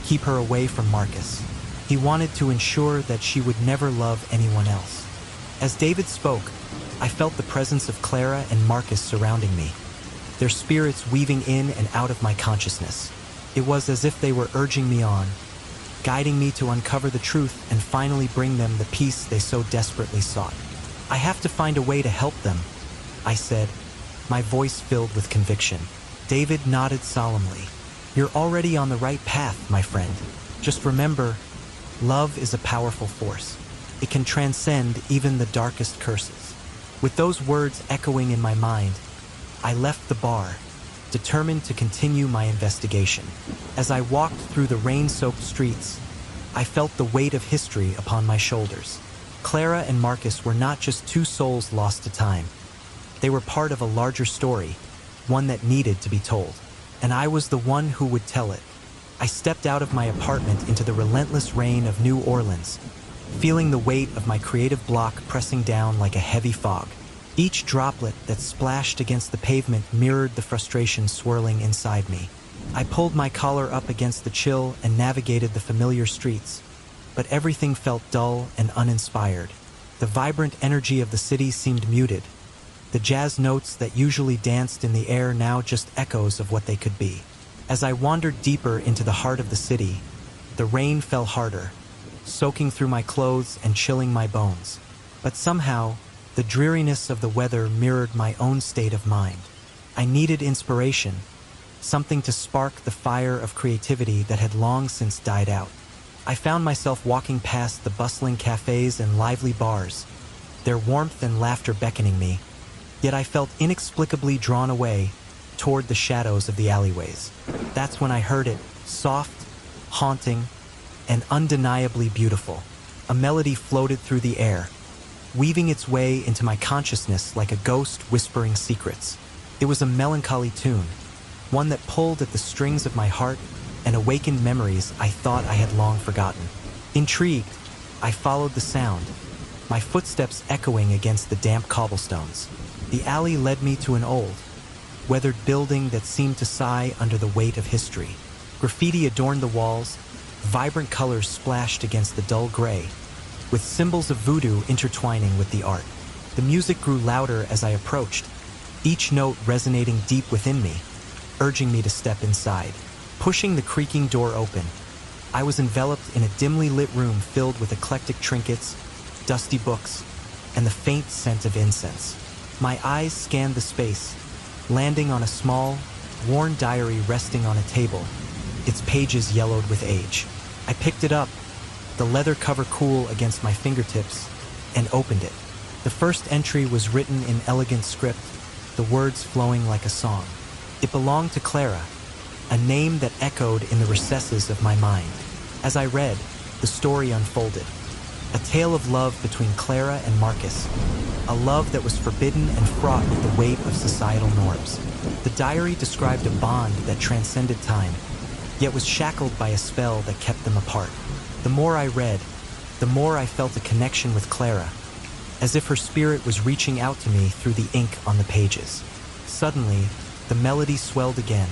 keep her away from Marcus. He wanted to ensure that she would never love anyone else." As David spoke, I felt the presence of Clara and Marcus surrounding me, their spirits weaving in and out of my consciousness. It was as if they were urging me on, guiding me to uncover the truth and finally bring them the peace they so desperately sought. "I have to find a way to help them," I said, my voice filled with conviction. David nodded solemnly. "You're already on the right path, my friend. Just remember, love is a powerful force. It can transcend even the darkest curses." With those words echoing in my mind, I left the bar, determined to continue my investigation. As I walked through the rain-soaked streets, I felt the weight of history upon my shoulders. Clara and Marcus were not just two souls lost to time. They were part of a larger story, one that needed to be told. And I was the one who would tell it. I stepped out of my apartment into the relentless rain of New Orleans, feeling the weight of my creative block pressing down like a heavy fog. Each droplet that splashed against the pavement mirrored the frustration swirling inside me. I pulled my collar up against the chill and navigated the familiar streets, but everything felt dull and uninspired. The vibrant energy of the city seemed muted. The jazz notes that usually danced in the air now just echoes of what they could be. As I wandered deeper into the heart of the city, the rain fell harder, soaking through my clothes and chilling my bones. But somehow, the dreariness of the weather mirrored my own state of mind. I needed inspiration, something to spark the fire of creativity that had long since died out. I found myself walking past the bustling cafes and lively bars, their warmth and laughter beckoning me, yet I felt inexplicably drawn away toward the shadows of the alleyways. That's when I heard it, soft, haunting, and undeniably beautiful. A melody floated through the air, weaving its way into my consciousness like a ghost whispering secrets. It was a melancholy tune, one that pulled at the strings of my heart and awakened memories I thought I had long forgotten. Intrigued, I followed the sound, my footsteps echoing against the damp cobblestones. The alley led me to an old, weathered building that seemed to sigh under the weight of history. Graffiti adorned the walls, vibrant colors splashed against the dull gray, with symbols of voodoo intertwining with the art. The music grew louder as I approached, each note resonating deep within me, urging me to step inside. Pushing the creaking door open, I was enveloped in a dimly lit room filled with eclectic trinkets, dusty books, and the faint scent of incense. My eyes scanned the space, landing on a small, worn diary resting on a table, its pages yellowed with age. I picked it up, the leather cover cool against my fingertips, and opened it. The first entry was written in elegant script, the words flowing like a song. It belonged to Clara, a name that echoed in the recesses of my mind. As I read, the story unfolded. A tale of love between Clara and Marcus, a love that was forbidden and fraught with the weight of societal norms. The diary described a bond that transcended time, yet was shackled by a spell that kept them apart. The more I read, the more I felt a connection with Clara, as if her spirit was reaching out to me through the ink on the pages. Suddenly, the melody swelled again,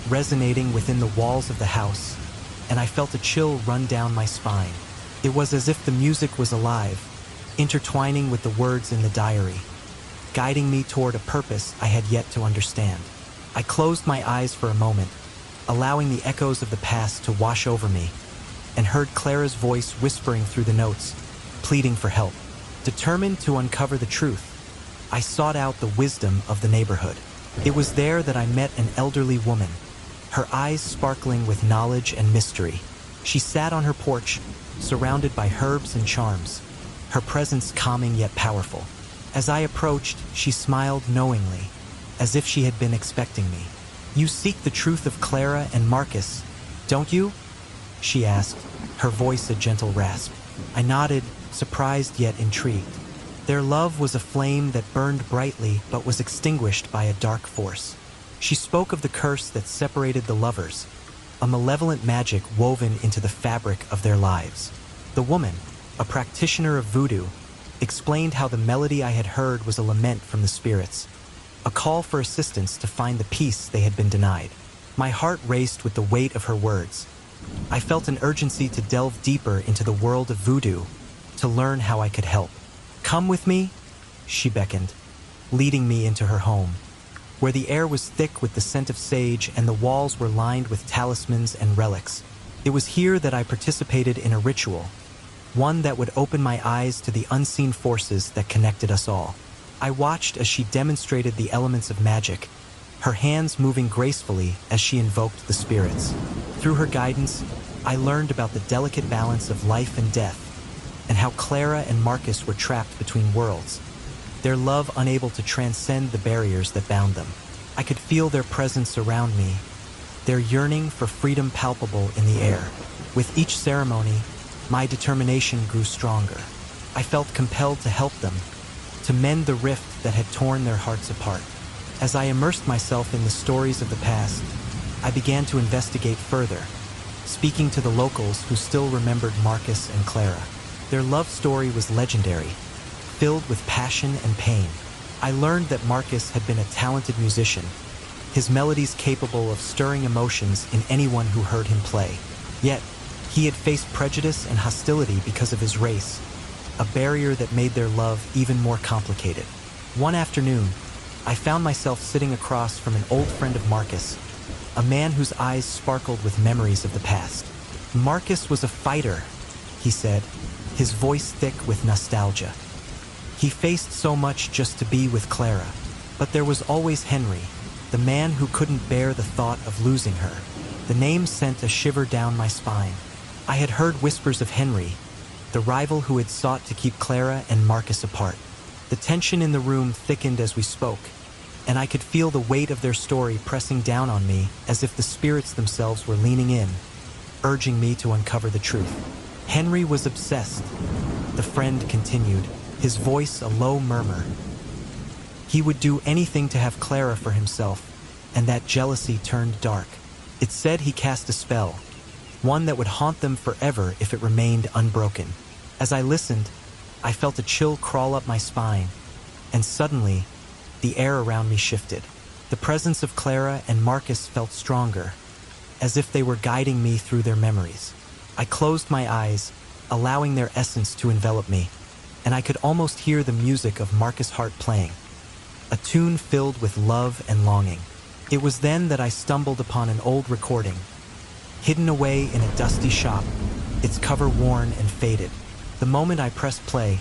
resonating within the walls of the house, and I felt a chill run down my spine. It was as if the music was alive, intertwining with the words in the diary, guiding me toward a purpose I had yet to understand. I closed my eyes for a moment, allowing the echoes of the past to wash over me, and heard Clara's voice whispering through the notes, pleading for help. Determined to uncover the truth, I sought out the wisdom of the neighborhood. It was there that I met an elderly woman, her eyes sparkling with knowledge and mystery. She sat on her porch, surrounded by herbs and charms, her presence calming yet powerful. As I approached, she smiled knowingly, as if she had been expecting me. "You seek the truth of Clara and Marcus, don't you?" she asked, her voice a gentle rasp. I nodded, surprised yet intrigued. Their love was a flame that burned brightly but was extinguished by a dark force. She spoke of the curse that separated the lovers, a malevolent magic woven into the fabric of their lives. The woman, a practitioner of voodoo, explained how the melody I had heard was a lament from the spirits, a call for assistance to find the peace they had been denied. My heart raced with the weight of her words. I felt an urgency to delve deeper into the world of voodoo, to learn how I could help. "Come with me," she beckoned, leading me into her home, where the air was thick with the scent of sage and the walls were lined with talismans and relics. It was here that I participated in a ritual, one that would open my eyes to the unseen forces that connected us all. I watched as she demonstrated the elements of magic, her hands moving gracefully as she invoked the spirits. Through her guidance, I learned about the delicate balance of life and death, and how Clara and Marcus were trapped between worlds, their love unable to transcend the barriers that bound them. I could feel their presence around me, their yearning for freedom palpable in the air. With each ceremony, my determination grew stronger. I felt compelled to help them, to mend the rift that had torn their hearts apart. As I immersed myself in the stories of the past, I began to investigate further, speaking to the locals who still remembered Marcus and Clara. Their love story was legendary, filled with passion and pain. I learned that Marcus had been a talented musician, his melodies capable of stirring emotions in anyone who heard him play. Yet, he had faced prejudice and hostility because of his race, a barrier that made their love even more complicated. One afternoon, I found myself sitting across from an old friend of Marcus, a man whose eyes sparkled with memories of the past. "Marcus was a fighter," he said, his voice thick with nostalgia. "He faced so much just to be with Clara. But there was always Henry, the man who couldn't bear the thought of losing her." The name sent a shiver down my spine. I had heard whispers of Henry, the rival who had sought to keep Clara and Marcus apart. The tension in the room thickened as we spoke, and I could feel the weight of their story pressing down on me as if the spirits themselves were leaning in, urging me to uncover the truth. "Henry was obsessed," the friend continued, his voice a low murmur. "He would do anything to have Clara for himself, and that jealousy turned dark. It said he cast a spell, one that would haunt them forever if it remained unbroken. As I listened, I felt a chill crawl up my spine, and suddenly, the air around me shifted. The presence of Clara and Marcus felt stronger, as if they were guiding me through their memories. I closed my eyes, allowing their essence to envelop me, and I could almost hear the music of Marcus' heart playing, a tune filled with love and longing. It was then that I stumbled upon an old recording, hidden away in a dusty shop, its cover worn and faded. The moment I pressed play,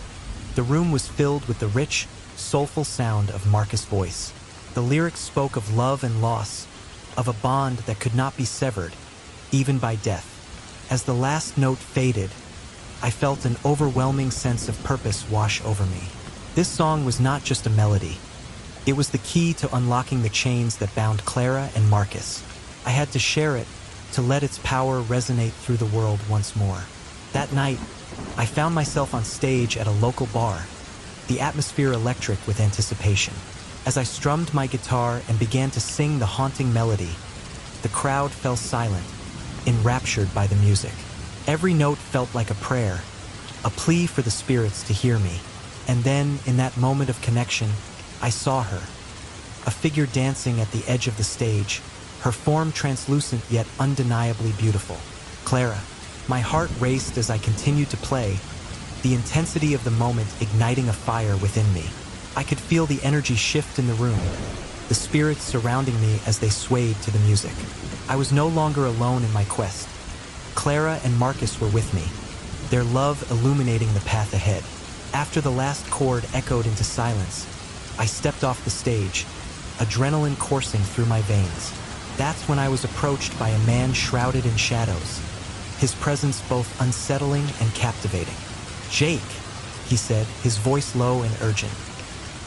the room was filled with the rich, soulful sound of Marcus' voice. The lyrics spoke of love and loss, of a bond that could not be severed, even by death. As the last note faded, I felt an overwhelming sense of purpose wash over me. This song was not just a melody. It was the key to unlocking the chains that bound Clara and Marcus. I had to share it, to let its power resonate through the world once more. That night, I found myself on stage at a local bar, the atmosphere electric with anticipation. As I strummed my guitar and began to sing the haunting melody, the crowd fell silent, enraptured by the music. Every note felt like a prayer, a plea for the spirits to hear me. And then, in that moment of connection, I saw her, a figure dancing at the edge of the stage, her form translucent yet undeniably beautiful. Clara. My heart raced as I continued to play, the intensity of the moment igniting a fire within me. I could feel the energy shift in the room, the spirits surrounding me as they swayed to the music. I was no longer alone in my quest. Clara and Marcus were with me, their love illuminating the path ahead. After the last chord echoed into silence, I stepped off the stage, adrenaline coursing through my veins. That's when I was approached by a man shrouded in shadows, his presence both unsettling and captivating. "Jake," he said, his voice low and urgent.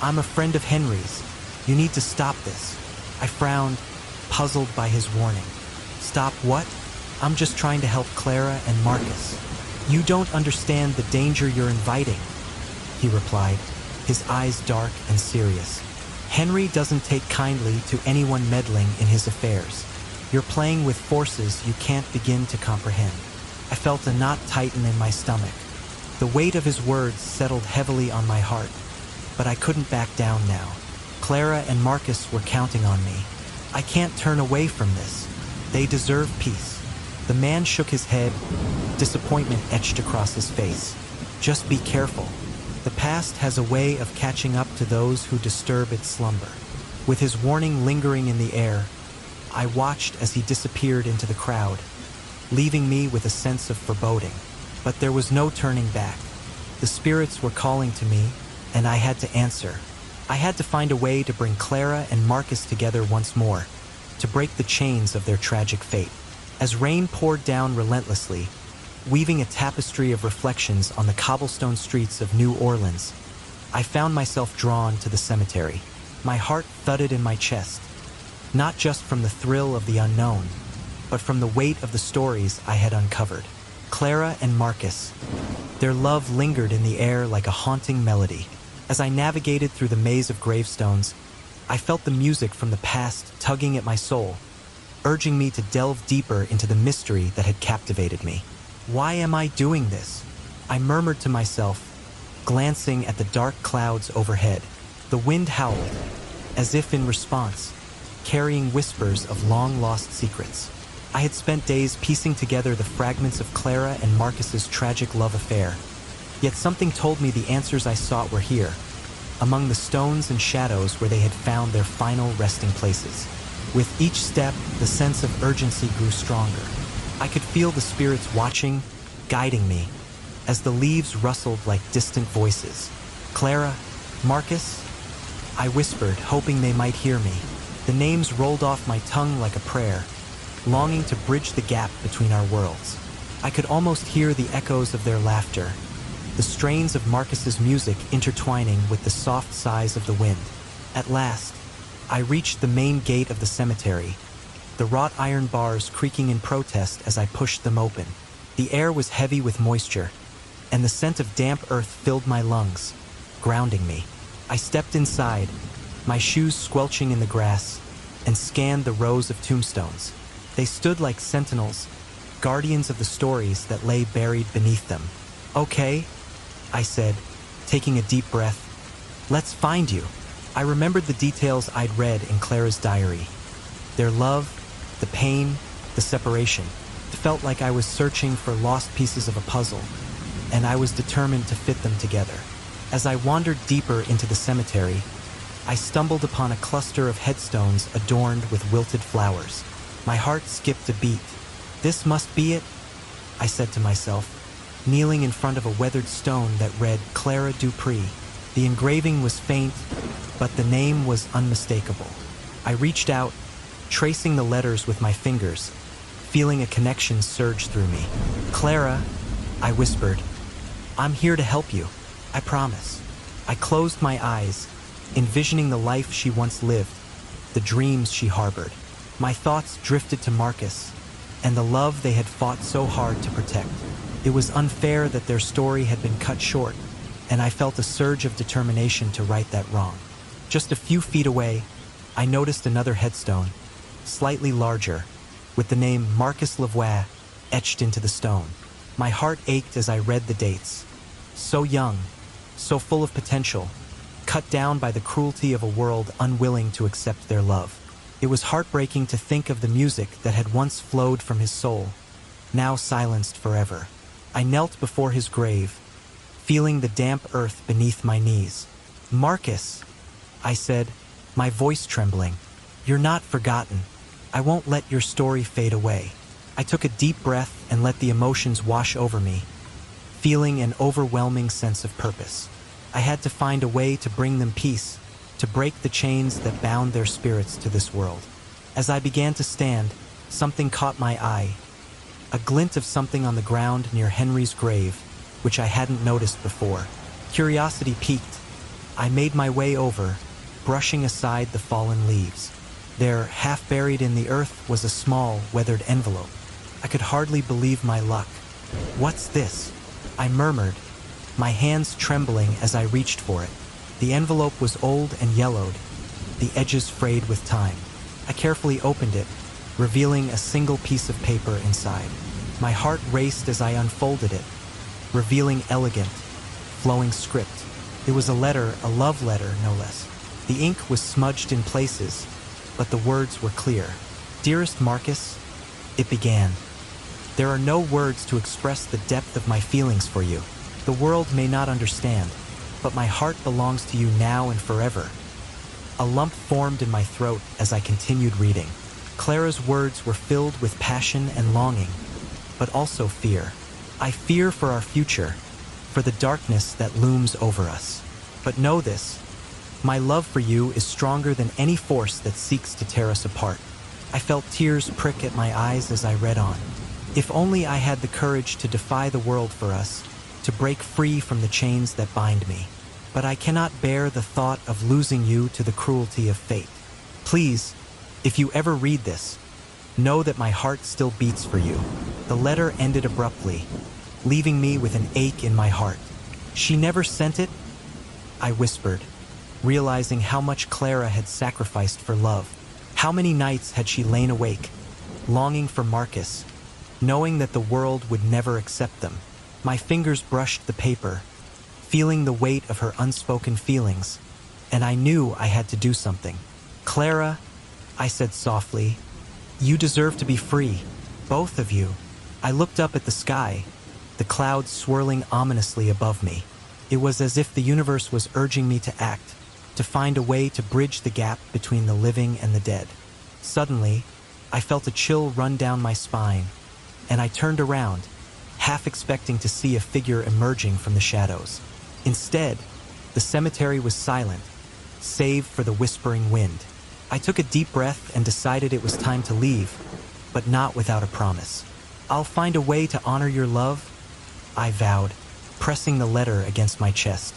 "I'm a friend of Henry's. You need to stop this." I frowned, puzzled by his warning. "Stop what?" "I'm just trying to help Clara and Marcus." "You don't understand the danger you're inviting," he replied, his eyes dark and serious. "Henry doesn't take kindly to anyone meddling in his affairs. You're playing with forces you can't begin to comprehend." I felt a knot tighten in my stomach. The weight of his words settled heavily on my heart, but I couldn't back down now. Clara and Marcus were counting on me. I can't turn away from this. They deserve peace. The man shook his head, disappointment etched across his face. "Just be careful. The past has a way of catching up to those who disturb its slumber." With his warning lingering in the air, I watched as he disappeared into the crowd, leaving me with a sense of foreboding. But there was no turning back. The spirits were calling to me, and I had to answer. I had to find a way to bring Clara and Marcus together once more, to break the chains of their tragic fate. As rain poured down relentlessly, weaving a tapestry of reflections on the cobblestone streets of New Orleans, I found myself drawn to the cemetery. My heart thudded in my chest, not just from the thrill of the unknown, but from the weight of the stories I had uncovered. Clara and Marcus, their love lingered in the air like a haunting melody. As I navigated through the maze of gravestones, I felt the music from the past tugging at my soul, urging me to delve deeper into the mystery that had captivated me. "Why am I doing this?" I murmured to myself, glancing at the dark clouds overhead. The wind howled, as if in response, carrying whispers of long-lost secrets. I had spent days piecing together the fragments of Clara and Marcus's tragic love affair, yet something told me the answers I sought were here, among the stones and shadows where they had found their final resting places. With each step, the sense of urgency grew stronger. I could feel the spirits watching, guiding me, as the leaves rustled like distant voices. "Clara, Marcus?" I whispered, hoping they might hear me. The names rolled off my tongue like a prayer, longing to bridge the gap between our worlds. I could almost hear the echoes of their laughter, the strains of Marcus's music intertwining with the soft sighs of the wind. At last, I reached the main gate of the cemetery, the wrought iron bars creaking in protest as I pushed them open. The air was heavy with moisture, and the scent of damp earth filled my lungs, grounding me. I stepped inside, my shoes squelching in the grass, and scanned the rows of tombstones. They stood like sentinels, guardians of the stories that lay buried beneath them. "Okay," I said, taking a deep breath. "Let's find you." I remembered the details I'd read in Clara's diary. Their love, the pain, the separation. It felt like I was searching for lost pieces of a puzzle, and I was determined to fit them together. As I wandered deeper into the cemetery, I stumbled upon a cluster of headstones adorned with wilted flowers. My heart skipped a beat. "This must be it," I said to myself, kneeling in front of a weathered stone that read Clara Dupree. The engraving was faint, but the name was unmistakable. I reached out, tracing the letters with my fingers, feeling a connection surge through me. "Clara," I whispered, "I'm here to help you. I promise." I closed my eyes, envisioning the life she once lived, the dreams she harbored. My thoughts drifted to Marcus and the love they had fought so hard to protect. It was unfair that their story had been cut short, and I felt a surge of determination to right that wrong. Just a few feet away, I noticed another headstone, slightly larger, with the name Marcus Lavoie etched into the stone. My heart ached as I read the dates. So young, so full of potential, cut down by the cruelty of a world unwilling to accept their love. It was heartbreaking to think of the music that had once flowed from his soul, now silenced forever. I knelt before his grave, feeling the damp earth beneath my knees. "Marcus," I said, my voice trembling, "you're not forgotten. I won't let your story fade away." I took a deep breath and let the emotions wash over me, feeling an overwhelming sense of purpose. I had to find a way to bring them peace, to break the chains that bound their spirits to this world. As I began to stand, something caught my eye, a glint of something on the ground near Henry's grave, which I hadn't noticed before. Curiosity piqued. I made my way over, brushing aside the fallen leaves. There, half buried in the earth, was a small, weathered envelope. I could hardly believe my luck. "What's this?" I murmured, my hands trembling as I reached for it. The envelope was old and yellowed, the edges frayed with time. I carefully opened it, revealing a single piece of paper inside. My heart raced as I unfolded it, revealing elegant, flowing script. It was a letter, a love letter, no less. The ink was smudged in places, but the words were clear. "Dearest Marcus," it began, "there are no words to express the depth of my feelings for you. The world may not understand, but my heart belongs to you now and forever." A lump formed in my throat as I continued reading. Clara's words were filled with passion and longing, but also fear. "I fear for our future, for the darkness that looms over us. But know this, my love for you is stronger than any force that seeks to tear us apart." I felt tears prick at my eyes as I read on. If only I had the courage to defy the world for us, to break free from the chains that bind me. But I cannot bear the thought of losing you to the cruelty of fate. Please, if you ever read this, know that my heart still beats for you. The letter ended abruptly, leaving me with an ache in my heart. "She never sent it?" I whispered, realizing how much Clara had sacrificed for love. How many nights had she lain awake, longing for Marcus, knowing that the world would never accept them. My fingers brushed the paper, feeling the weight of her unspoken feelings, and I knew I had to do something. "Clara," I said softly, "you deserve to be free, both of you." I looked up at the sky, the clouds swirling ominously above me. It was as if the universe was urging me to act, to find a way to bridge the gap between the living and the dead. Suddenly, I felt a chill run down my spine, and I turned around, half expecting to see a figure emerging from the shadows. Instead, the cemetery was silent, save for the whispering wind. I took a deep breath and decided it was time to leave, but not without a promise. "I'll find a way to honor your love," I vowed, pressing the letter against my chest.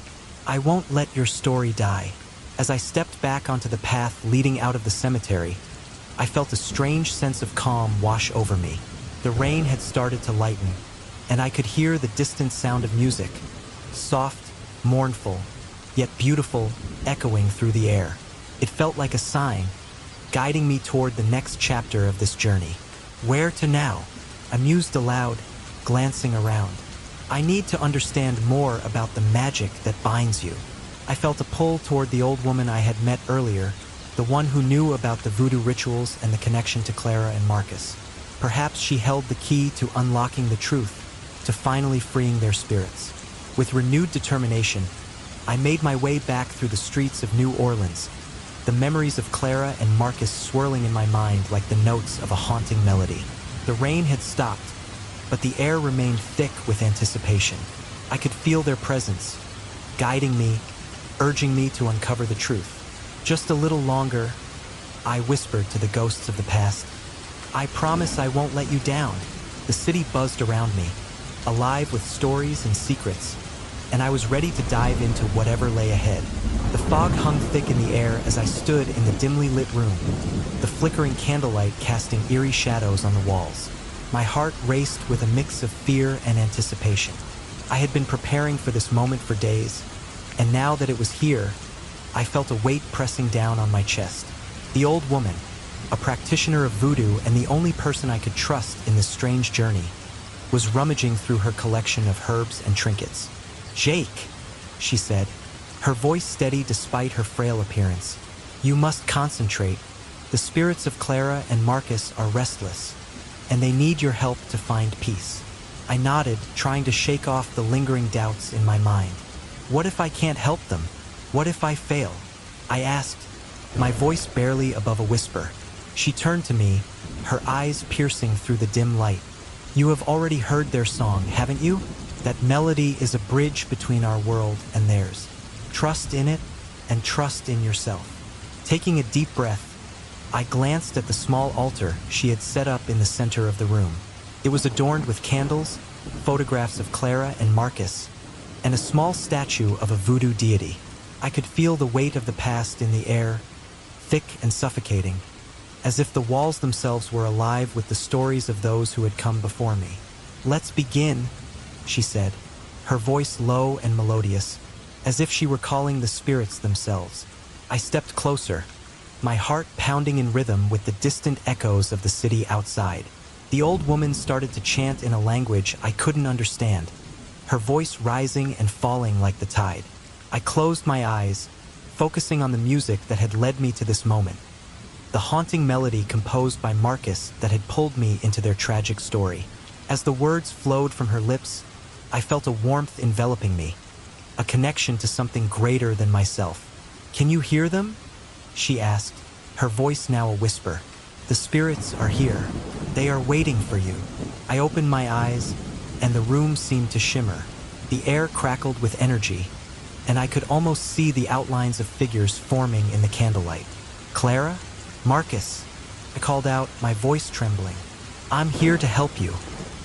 "I won't let your story die." As I stepped back onto the path leading out of the cemetery, I felt a strange sense of calm wash over me. The rain had started to lighten, and I could hear the distant sound of music, soft, mournful, yet beautiful, echoing through the air. It felt like a sign, guiding me toward the next chapter of this journey. Where to now? I mused aloud, glancing around. I need to understand more about the magic that binds you. I felt a pull toward the old woman I had met earlier, the one who knew about the voodoo rituals and the connection to Clara and Marcus. Perhaps she held the key to unlocking the truth, to finally freeing their spirits. With renewed determination, I made my way back through the streets of New Orleans, the memories of Clara and Marcus swirling in my mind like the notes of a haunting melody. The rain had stopped, but the air remained thick with anticipation. I could feel their presence, guiding me, urging me to uncover the truth. Just a little longer, I whispered to the ghosts of the past. I promise I won't let you down. The city buzzed around me, alive with stories and secrets, and I was ready to dive into whatever lay ahead. The fog hung thick in the air as I stood in the dimly lit room, the flickering candlelight casting eerie shadows on the walls. My heart raced with a mix of fear and anticipation. I had been preparing for this moment for days, and now that it was here, I felt a weight pressing down on my chest. The old woman, a practitioner of voodoo and the only person I could trust in this strange journey, was rummaging through her collection of herbs and trinkets. "Jake," she said, her voice steady despite her frail appearance. "You must concentrate. The spirits of Clara and Marcus are restless, and they need your help to find peace." I nodded, trying to shake off the lingering doubts in my mind. What if I can't help them? What if I fail? I asked, my voice barely above a whisper. She turned to me, her eyes piercing through the dim light. "You have already heard their song, haven't you? That melody is a bridge between our world and theirs. Trust in it, and trust in yourself." Taking a deep breath, I glanced at the small altar she had set up in the center of the room. It was adorned with candles, photographs of Clara and Marcus, and a small statue of a voodoo deity. I could feel the weight of the past in the air, thick and suffocating, as if the walls themselves were alive with the stories of those who had come before me. "Let's begin," she said, her voice low and melodious, as if she were calling the spirits themselves. I stepped closer, my heart pounding in rhythm with the distant echoes of the city outside. The old woman started to chant in a language I couldn't understand, her voice rising and falling like the tide. I closed my eyes, focusing on the music that had led me to this moment, the haunting melody composed by Marcus that had pulled me into their tragic story. As the words flowed from her lips, I felt a warmth enveloping me, a connection to something greater than myself. "Can you hear them?" she asked, her voice now a whisper. "The spirits are here. They are waiting for you." I opened my eyes, and the room seemed to shimmer. The air crackled with energy, and I could almost see the outlines of figures forming in the candlelight. "Clara? Marcus?" I called out, my voice trembling. "I'm here to help you."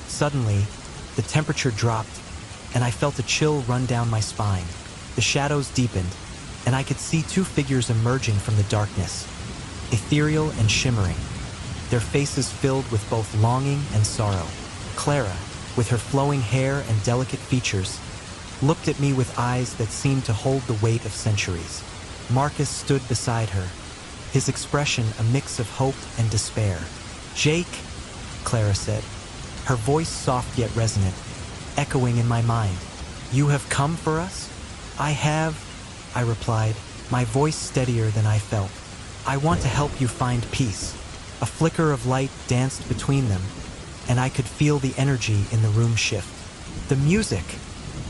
Suddenly, the temperature dropped, and I felt a chill run down my spine. The shadows deepened, and I could see two figures emerging from the darkness, ethereal and shimmering, their faces filled with both longing and sorrow. Clara, with her flowing hair and delicate features, looked at me with eyes that seemed to hold the weight of centuries. Marcus stood beside her, his expression a mix of hope and despair. "Jake," Clara said, her voice soft yet resonant, echoing in my mind. "You have come for us?" "I have," I replied, my voice steadier than I felt. "I want to help you find peace." A flicker of light danced between them, and I could feel the energy in the room shift. "The music,"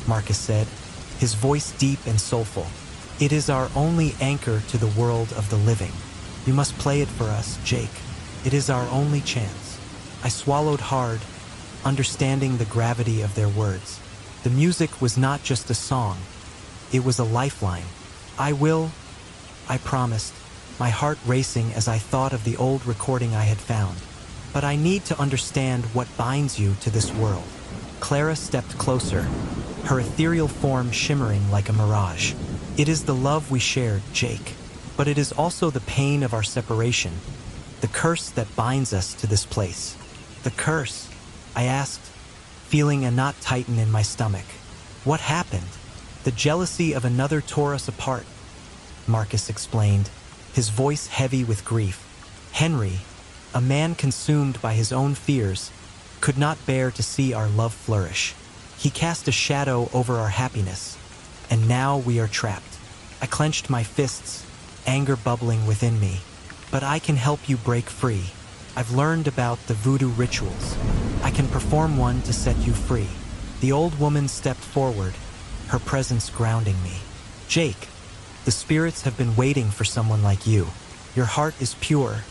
Marcus said, his voice deep and soulful. "It is our only anchor to the world of the living. You must play it for us, Jake. It is our only chance." I swallowed hard, understanding the gravity of their words. The music was not just a song. It was a lifeline. "I will," I promised, my heart racing as I thought of the old recording I had found. "But I need to understand what binds you to this world." Clara stepped closer, her ethereal form shimmering like a mirage. "It is the love we shared, Jake, but it is also the pain of our separation, the curse that binds us to this place." "The curse?" I asked, feeling a knot tighten in my stomach. "What happened?" "The jealousy of another tore us apart," Marcus explained, his voice heavy with grief. Henry, a man consumed by his own fears, could not bear to see our love flourish. He cast a shadow over our happiness, and now we are trapped. I clenched my fists, anger bubbling within me. But I can help you break free. I've learned about the voodoo rituals. I can perform one to set you free. The old woman stepped forward, her presence grounding me. Jake, the spirits have been waiting for someone like you. Your heart is pure,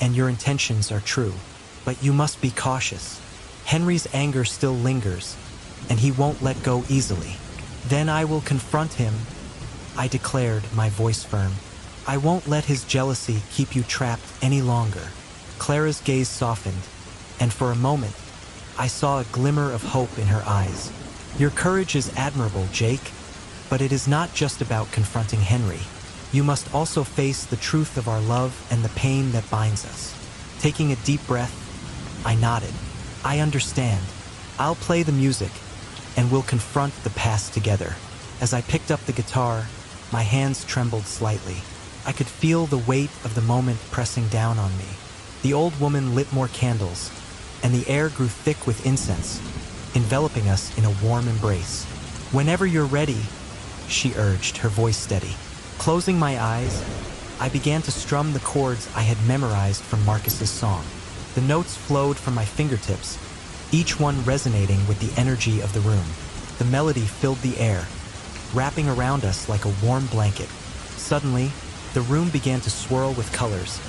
and your intentions are true. But you must be cautious. Henry's anger still lingers, and he won't let go easily. Then I will confront him, I declared, my voice firm. I won't let his jealousy keep you trapped any longer. Clara's gaze softened, and for a moment, I saw a glimmer of hope in her eyes. Your courage is admirable, Jake, but it is not just about confronting Henry. You must also face the truth of our love and the pain that binds us. Taking a deep breath, I nodded. I understand. I'll play the music, and we'll confront the past together. As I picked up the guitar, my hands trembled slightly. I could feel the weight of the moment pressing down on me. The old woman lit more candles, and the air grew thick with incense, enveloping us in a warm embrace. Whenever you're ready, she urged, her voice steady. Closing my eyes, I began to strum the chords I had memorized from Marcus's song. The notes flowed from my fingertips, each one resonating with the energy of the room. The melody filled the air, wrapping around us like a warm blanket. Suddenly, the room began to swirl with colors,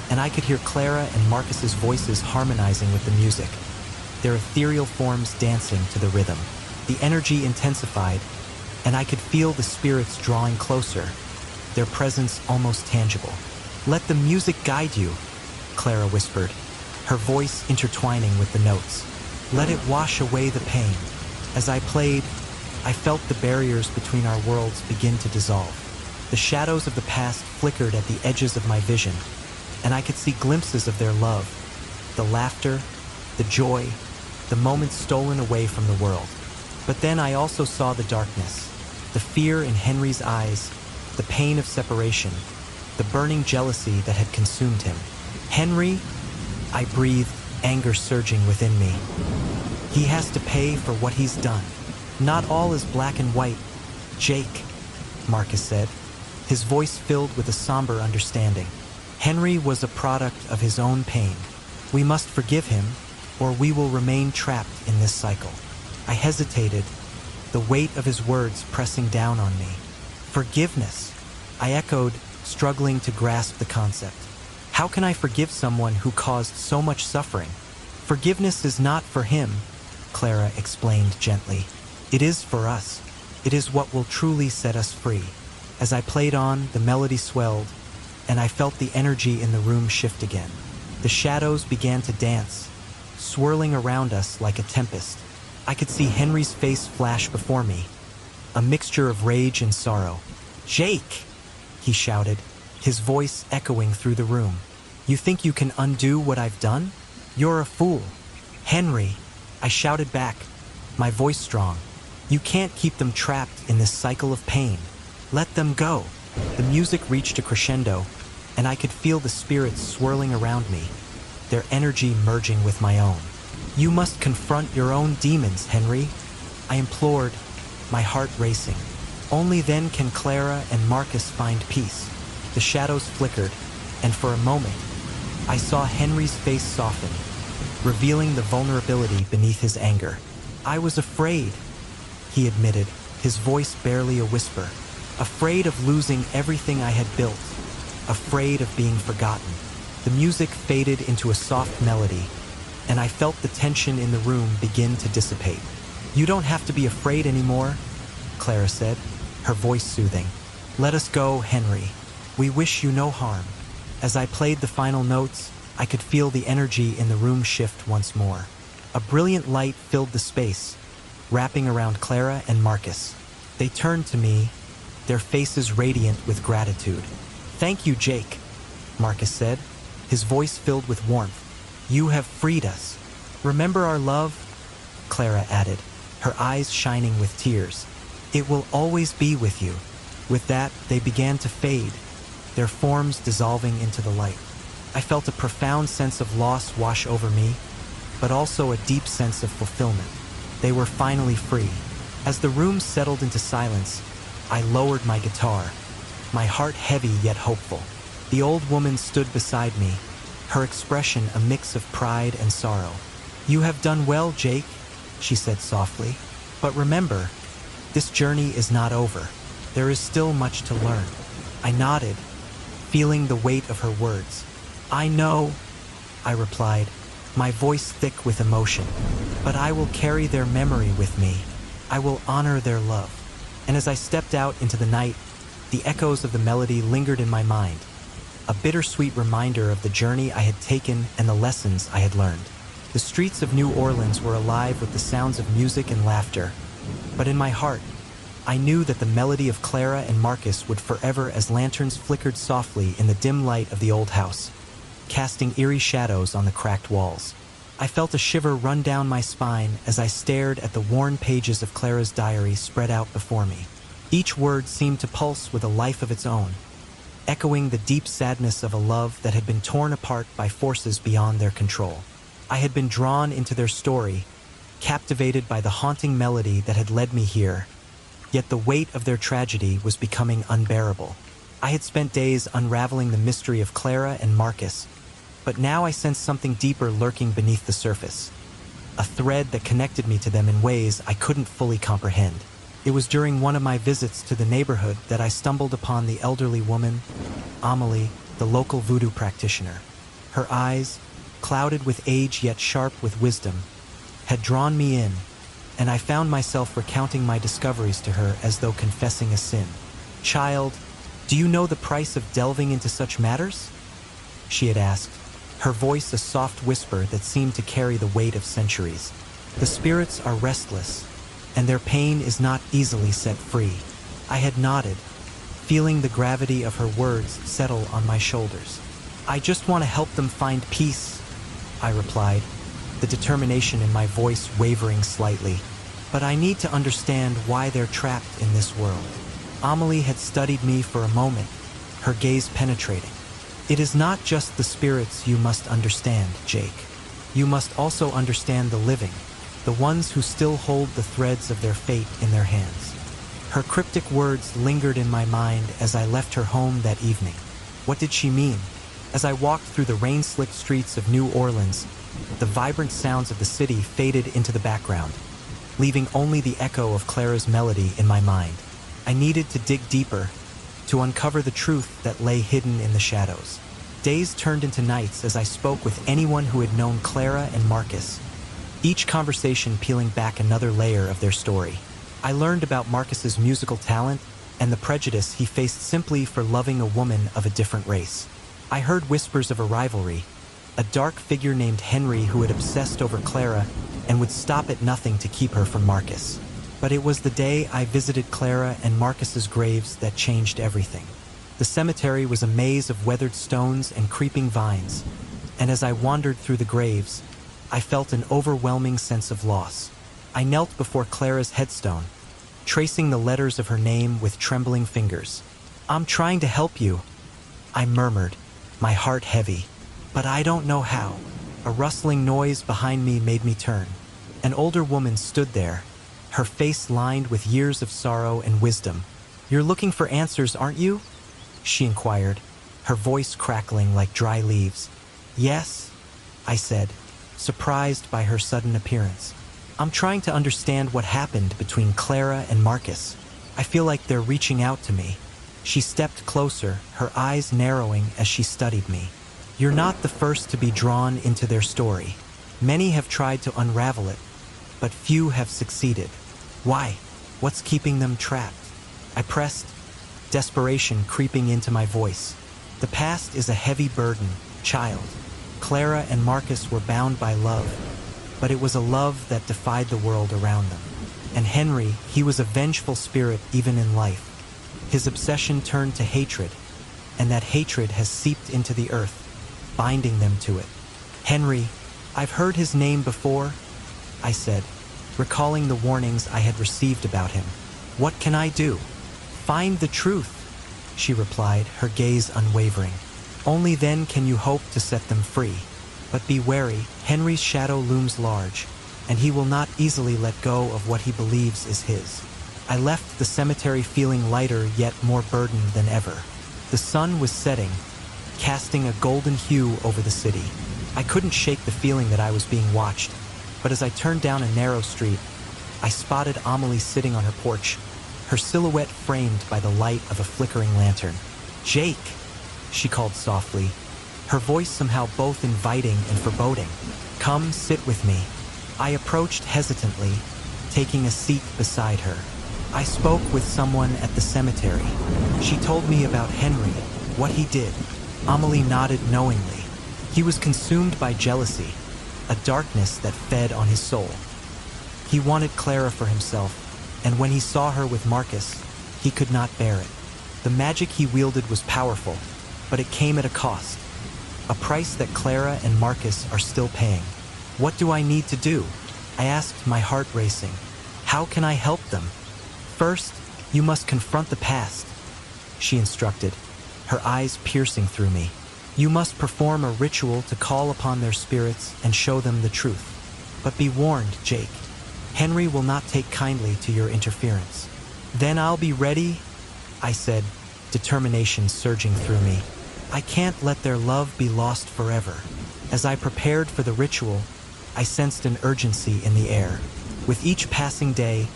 and I could hear Clara and Marcus's voices harmonizing with the music, their ethereal forms dancing to the rhythm. The energy intensified, and I could feel the spirits drawing closer, their presence almost tangible. Let the music guide you, Clara whispered, her voice intertwining with the notes. Let it wash away the pain. As I played, I felt the barriers between our worlds begin to dissolve. The shadows of the past flickered at the edges of my vision, and I could see glimpses of their love, the laughter, the joy, the moments stolen away from the world. But then I also saw the darkness, the fear in Henry's eyes, the pain of separation, the burning jealousy that had consumed him. Henry, I breathed, anger surging within me. He has to pay for what he's done. Not all is black and white, Jake, Marcus said, his voice filled with a somber understanding. Henry was a product of his own pain. We must forgive him, or we will remain trapped in this cycle. I hesitated, the weight of his words pressing down on me. Forgiveness, I echoed, struggling to grasp the concept. How can I forgive someone who caused so much suffering? Forgiveness is not for him, Clara explained gently. It is for us. It is what will truly set us free. As I played on, the melody swelled, and I felt the energy in the room shift again. The shadows began to dance, swirling around us like a tempest. I could see Henry's face flash before me, a mixture of rage and sorrow. Jake, he shouted, his voice echoing through the room. You think you can undo what I've done? You're a fool. Henry, I shouted back, my voice strong. You can't keep them trapped in this cycle of pain. Let them go. The music reached a crescendo, and I could feel the spirits swirling around me, their energy merging with my own. You must confront your own demons, Henry, I implored, my heart racing. Only then can Clara and Marcus find peace. The shadows flickered, and for a moment, I saw Henry's face soften, revealing the vulnerability beneath his anger. I was afraid, he admitted, his voice barely a whisper. Afraid of losing everything I had built, afraid of being forgotten. The music faded into a soft melody, and I felt the tension in the room begin to dissipate. You don't have to be afraid anymore, Clara said, her voice soothing. Let us go, Henry. We wish you no harm. As I played the final notes, I could feel the energy in the room shift once more. A brilliant light filled the space, wrapping around Clara and Marcus. They turned to me, their faces radiant with gratitude. Thank you, Jake, Marcus said, his voice filled with warmth. You have freed us. Remember our love? Clara added, her eyes shining with tears. It will always be with you. With that, they began to fade, their forms dissolving into the light. I felt a profound sense of loss wash over me, but also a deep sense of fulfillment. They were finally free. As the room settled into silence, I lowered my guitar, my heart heavy yet hopeful. The old woman stood beside me, her expression a mix of pride and sorrow. "You have done well, Jake," she said softly. "But remember, this journey is not over. There is still much to learn." I nodded, feeling the weight of her words. "I know," I replied, my voice thick with emotion. "But I will carry their memory with me. I will honor their love." And as I stepped out into the night, the echoes of the melody lingered in my mind, a bittersweet reminder of the journey I had taken and the lessons I had learned. The streets of New Orleans were alive with the sounds of music and laughter, but in my heart, I knew that the melody of Clara and Marcus would forever as lanterns flickered softly in the dim light of the old house, casting eerie shadows on the cracked walls. I felt a shiver run down my spine as I stared at the worn pages of Clara's diary spread out before me. Each word seemed to pulse with a life of its own, echoing the deep sadness of a love that had been torn apart by forces beyond their control. I had been drawn into their story, captivated by the haunting melody that had led me here, yet the weight of their tragedy was becoming unbearable. I had spent days unraveling the mystery of Clara and Marcus, but now I sensed something deeper lurking beneath the surface, a thread that connected me to them in ways I couldn't fully comprehend. It was during one of my visits to the neighborhood that I stumbled upon the elderly woman, Amelie, the local voodoo practitioner. Her eyes, clouded with age yet sharp with wisdom, had drawn me in, and I found myself recounting my discoveries to her as though confessing a sin. "Child, do you know the price of delving into such matters?" she had asked, her voice a soft whisper that seemed to carry the weight of centuries. "The spirits are restless, and their pain is not easily set free." I had nodded, feeling the gravity of her words settle on my shoulders. "I just want to help them find peace," I replied, the determination in my voice wavering slightly. "But I need to understand why they're trapped in this world." Amelie had studied me for a moment, her gaze penetrating. "It is not just the spirits you must understand, Jake. You must also understand the living, the ones who still hold the threads of their fate in their hands." Her cryptic words lingered in my mind as I left her home that evening. What did she mean? As I walked through the rain-slicked streets of New Orleans, the vibrant sounds of the city faded into the background, leaving only the echo of Clara's melody in my mind. I needed to dig deeper, to uncover the truth that lay hidden in the shadows. Days turned into nights as I spoke with anyone who had known Clara and Marcus, each conversation peeling back another layer of their story. I learned about Marcus's musical talent and the prejudice he faced simply for loving a woman of a different race. I heard whispers of a rivalry, a dark figure named Henry who had obsessed over Clara and would stop at nothing to keep her from Marcus. But it was the day I visited Clara and Marcus's graves that changed everything. The cemetery was a maze of weathered stones and creeping vines, and as I wandered through the graves, I felt an overwhelming sense of loss. I knelt before Clara's headstone, tracing the letters of her name with trembling fingers. "I'm trying to help you," I murmured, my heart heavy, "but I don't know how." A rustling noise behind me made me turn. An older woman stood there, her face lined with years of sorrow and wisdom. "You're looking for answers, aren't you?" she inquired, her voice crackling like dry leaves. "Yes," I said, surprised by her sudden appearance. "I'm trying to understand what happened between Clara and Marcus. I feel like they're reaching out to me." She stepped closer, her eyes narrowing as she studied me. "You're not the first to be drawn into their story. Many have tried to unravel it, but few have succeeded. Why? What's keeping them trapped?" I pressed, desperation creeping into my voice. "The past is a heavy burden, child. Clara and Marcus were bound by love, but it was a love that defied the world around them. And Henry, he was a vengeful spirit even in life. His obsession turned to hatred, and that hatred has seeped into the earth, binding them to it. Henry, I've heard his name before," I said, recalling the warnings I had received about him. "What can I do?" "Find the truth," she replied, her gaze unwavering. Only then can you hope to set them free. But be wary, Henry's shadow looms large, and he will not easily let go of what he believes is his. I left the cemetery feeling lighter yet more burdened than ever. The sun was setting, casting a golden hue over the city. I couldn't shake the feeling that I was being watched, but as I turned down a narrow street, I spotted Amelie sitting on her porch, her silhouette framed by the light of a flickering lantern. "Jake," she called softly, her voice somehow both inviting and foreboding. "Come sit with me." I approached hesitantly, taking a seat beside her. I spoke with someone at the cemetery. She told me about Henry, what he did. Amelie nodded knowingly. He was consumed by jealousy, a darkness that fed on his soul. He wanted Clara for himself, and when he saw her with Marcus, he could not bear it. The magic he wielded was powerful, but it came at a cost. A price that Clara and Marcus are still paying. What do I need to do? I asked, my heart racing. How can I help them? First, you must confront the past, she instructed, her eyes piercing through me. You must perform a ritual to call upon their spirits and show them the truth. But be warned, Jake. Henry will not take kindly to your interference. Then I'll be ready, I said, determination surging through me. I can't let their love be lost forever. As I prepared for the ritual, I sensed an urgency in the air. With each passing day,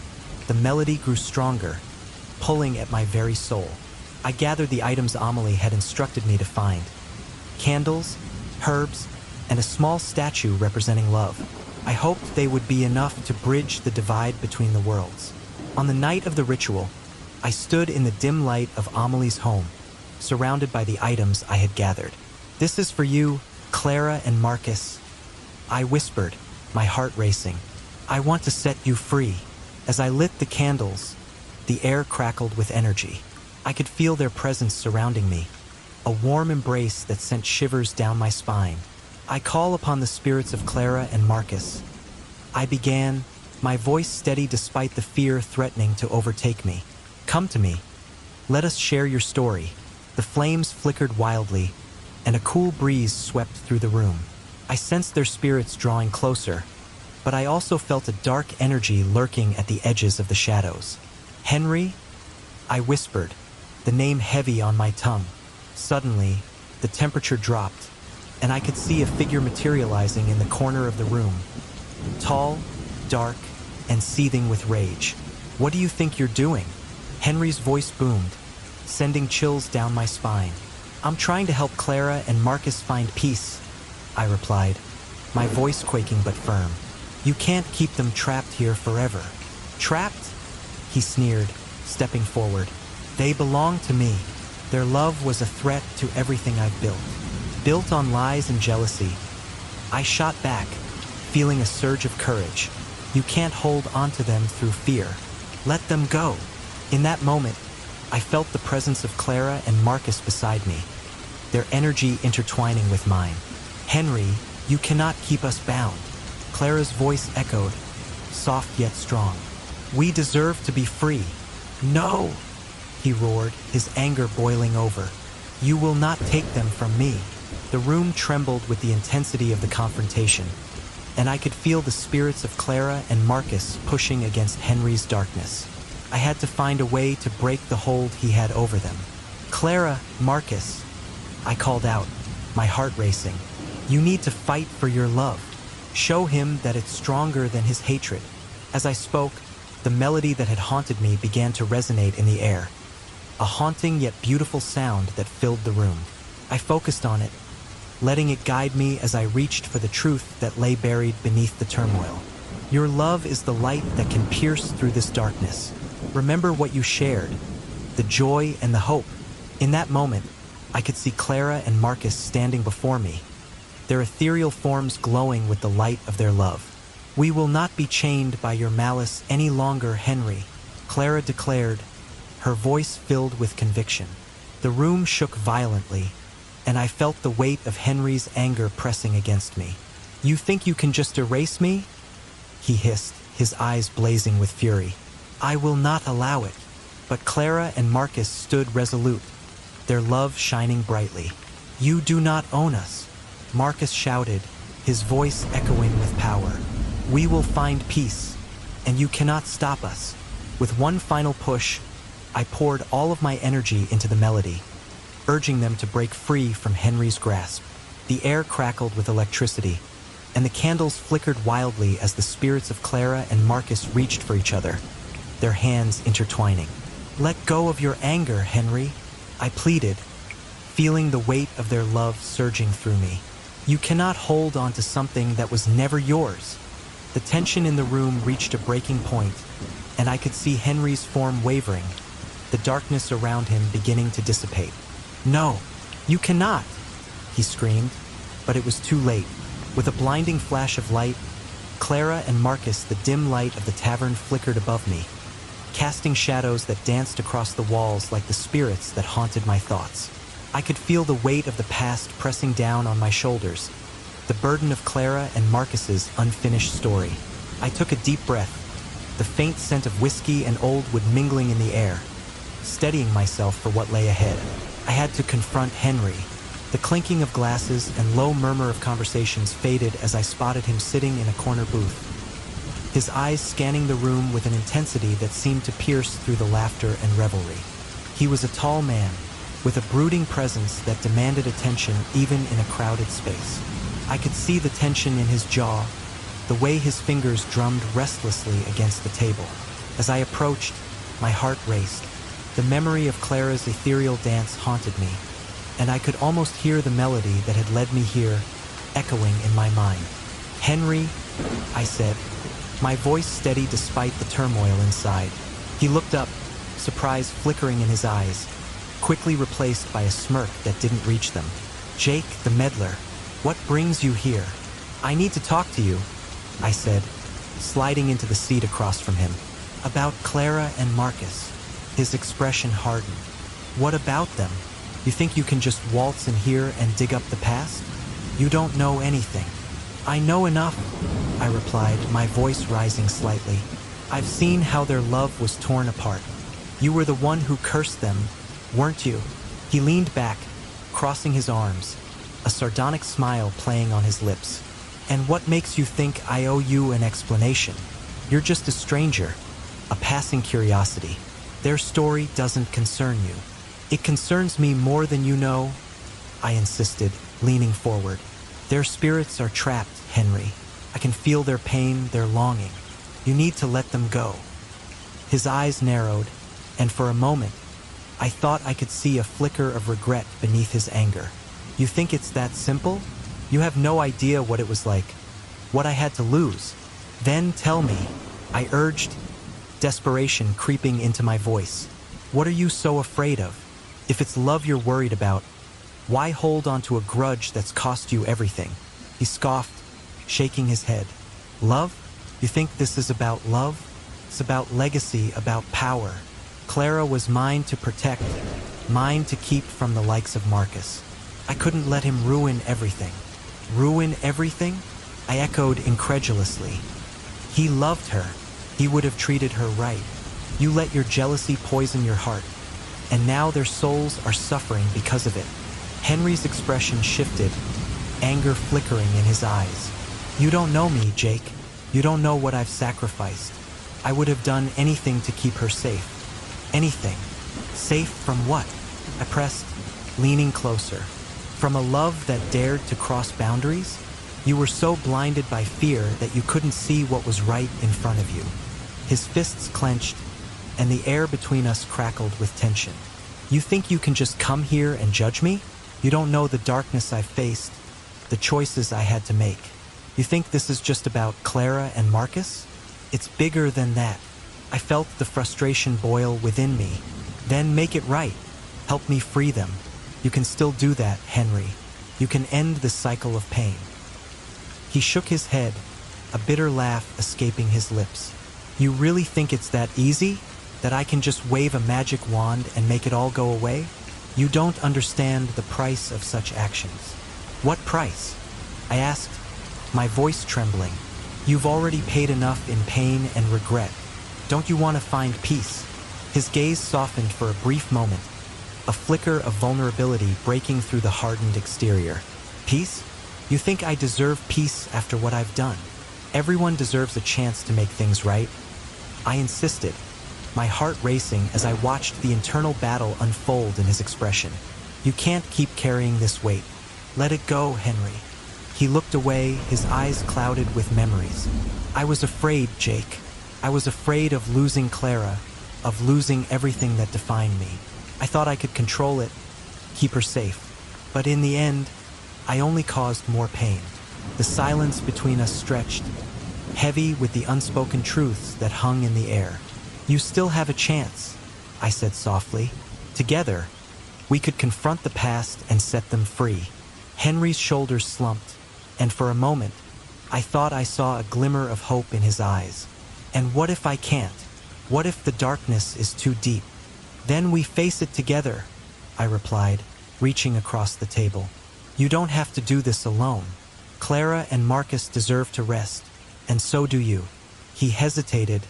the melody grew stronger, pulling at my very soul. I gathered the items Amelie had instructed me to find. Candles, herbs, and a small statue representing love. I hoped they would be enough to bridge the divide between the worlds. On the night of the ritual, I stood in the dim light of Amelie's home, surrounded by the items I had gathered. This is for you, Clara and Marcus, I whispered, my heart racing. I want to set you free. As I lit the candles, the air crackled with energy. I could feel their presence surrounding me, a warm embrace that sent shivers down my spine. I call upon the spirits of Clara and Marcus. I began, my voice steady despite the fear threatening to overtake me. Come to me. Let us share your story. The flames flickered wildly, and a cool breeze swept through the room. I sensed their spirits drawing closer, but I also felt a dark energy lurking at the edges of the shadows. Henry? I whispered, the name heavy on my tongue. Suddenly, the temperature dropped, and I could see a figure materializing in the corner of the room. Tall, dark, and seething with rage. What do you think you're doing? Henry's voice boomed, sending chills down my spine. I'm trying to help Clara and Marcus find peace, I replied, my voice quaking but firm. You can't keep them trapped here forever. Trapped? He sneered, stepping forward. They belong to me. Their love was a threat to everything I've built. Built on lies and jealousy. I shot back, feeling a surge of courage. You can't hold onto them through fear. Let them go. In that moment, I felt the presence of Clara and Marcus beside me, their energy intertwining with mine. Henry, you cannot keep us bound. Clara's voice echoed, soft yet strong. We deserve to be free. No, he roared, his anger boiling over. You will not take them from me. The room trembled with the intensity of the confrontation, and I could feel the spirits of Clara and Marcus pushing against Henry's darkness. I had to find a way to break the hold he had over them. Clara, Marcus, I called out, my heart racing. You need to fight for your love. Show him that it's stronger than his hatred. As I spoke, the melody that had haunted me began to resonate in the air, a haunting yet beautiful sound that filled the room. I focused on it, letting it guide me as I reached for the truth that lay buried beneath the turmoil. Your love is the light that can pierce through this darkness. Remember what you shared, the joy and the hope. In that moment, I could see Clara and Marcus standing before me, their ethereal forms glowing with the light of their love. We will not be chained by your malice any longer, Henry, Clara declared, her voice filled with conviction. The room shook violently, and I felt the weight of Henry's anger pressing against me. You think you can just erase me? He hissed, his eyes blazing with fury. I will not allow it. But Clara and Marcus stood resolute, their love shining brightly. You do not own us, Marcus shouted, his voice echoing with power. We will find peace, and you cannot stop us. With one final push, I poured all of my energy into the melody, urging them to break free from Henry's grasp. The air crackled with electricity, and the candles flickered wildly as the spirits of Clara and Marcus reached for each other, their hands intertwining. Let go of your anger, Henry, I pleaded, feeling the weight of their love surging through me. You cannot hold on to something that was never yours. The tension in the room reached a breaking point, and I could see Henry's form wavering, the darkness around him beginning to dissipate. No, you cannot, he screamed, but it was too late. With a blinding flash of light, Clara and Marcus, the dim light of the tavern, flickered above me, casting shadows that danced across the walls like the spirits that haunted my thoughts. I could feel the weight of the past pressing down on my shoulders, the burden of Clara and Marcus's unfinished story. I took a deep breath, the faint scent of whiskey and old wood mingling in the air, steadying myself for what lay ahead. I had to confront Henry. The clinking of glasses and low murmur of conversations faded as I spotted him sitting in a corner booth, his eyes scanning the room with an intensity that seemed to pierce through the laughter and revelry. He was a tall man, with a brooding presence that demanded attention even in a crowded space. I could see the tension in his jaw, the way his fingers drummed restlessly against the table. As I approached, my heart raced. The memory of Clara's ethereal dance haunted me, and I could almost hear the melody that had led me here echoing in my mind. Henry, I said, my voice steady despite the turmoil inside. He looked up, surprise flickering in his eyes, quickly replaced by a smirk that didn't reach them. Jake, the meddler, what brings you here? I need to talk to you, I said, sliding into the seat across from him. About Clara and Marcus. His expression hardened. What about them? You think you can just waltz in here and dig up the past? You don't know anything. I know enough, I replied, my voice rising slightly. I've seen how their love was torn apart. You were the one who cursed them, weren't you? He leaned back, crossing his arms, a sardonic smile playing on his lips. And what makes you think I owe you an explanation? You're just a stranger, a passing curiosity. Their story doesn't concern you. It concerns me more than you know, I insisted, leaning forward. Their spirits are trapped, Henry. I can feel their pain, their longing. You need to let them go. His eyes narrowed, and for a moment, I thought I could see a flicker of regret beneath his anger. You think it's that simple? You have no idea what it was like, what I had to lose. Then tell me, I urged, desperation creeping into my voice. What are you so afraid of? If it's love you're worried about, why hold on to a grudge that's cost you everything? He scoffed, shaking his head. Love? You think this is about love? It's about legacy, about power. Clara was mine to protect, mine to keep from the likes of Marcus. I couldn't let him ruin everything. Ruin everything? I echoed incredulously. He loved her. He would have treated her right. You let your jealousy poison your heart, and now their souls are suffering because of it. Henry's expression shifted, anger flickering in his eyes. You don't know me, Jake. You don't know what I've sacrificed. I would have done anything to keep her safe. Anything. Safe from what? I pressed, leaning closer. From a love that dared to cross boundaries? You were so blinded by fear that you couldn't see what was right in front of you. His fists clenched, and the air between us crackled with tension. You think you can just come here and judge me? You don't know the darkness I've faced, the choices I had to make. You think this is just about Clara and Marcus? It's bigger than that. I felt the frustration boil within me. Then make it right. Help me free them. You can still do that, Henry. You can end this cycle of pain. He shook his head, a bitter laugh escaping his lips. You really think it's that easy? That I can just wave a magic wand and make it all go away? You don't understand the price of such actions. What price? I asked, my voice trembling. You've already paid enough in pain and regret. Don't you want to find peace? His gaze softened for a brief moment, a flicker of vulnerability breaking through the hardened exterior. Peace? You think I deserve peace after what I've done? Everyone deserves a chance to make things right. I insisted, my heart racing as I watched the internal battle unfold in his expression. You can't keep carrying this weight. Let it go, Henry. He looked away, his eyes clouded with memories. I was afraid, Jake. I was afraid of losing Clara, of losing everything that defined me. I thought I could control it, keep her safe. But in the end, I only caused more pain. The silence between us stretched, heavy with the unspoken truths that hung in the air. You still have a chance, I said softly. Together, we could confront the past and set them free. Henry's shoulders slumped, and for a moment, I thought I saw a glimmer of hope in his eyes. And what if I can't? What if the darkness is too deep? Then we face it together, I replied, reaching across the table. You don't have to do this alone. Clara and Marcus deserve to rest, and so do you. He hesitated,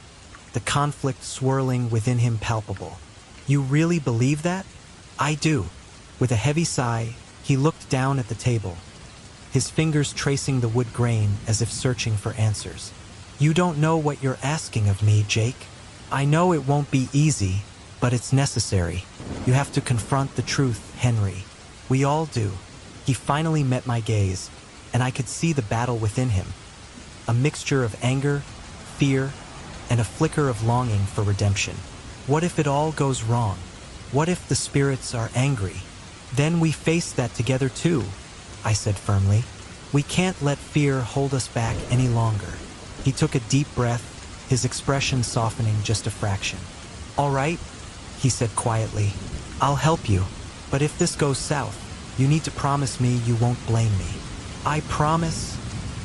the conflict swirling within him palpable. You really believe that? I do. With a heavy sigh, he looked down at the table, his fingers tracing the wood grain as if searching for answers. You don't know what you're asking of me, Jake. I know it won't be easy, but it's necessary. You have to confront the truth, Henry. We all do. He finally met my gaze, and I could see the battle within him. A mixture of anger, fear, and a flicker of longing for redemption. What if it all goes wrong? What if the spirits are angry? Then we face that together too, I said firmly. We can't let fear hold us back any longer. He took a deep breath, his expression softening just a fraction. All right, he said quietly. I'll help you, but if this goes south, you need to promise me you won't blame me. I promise,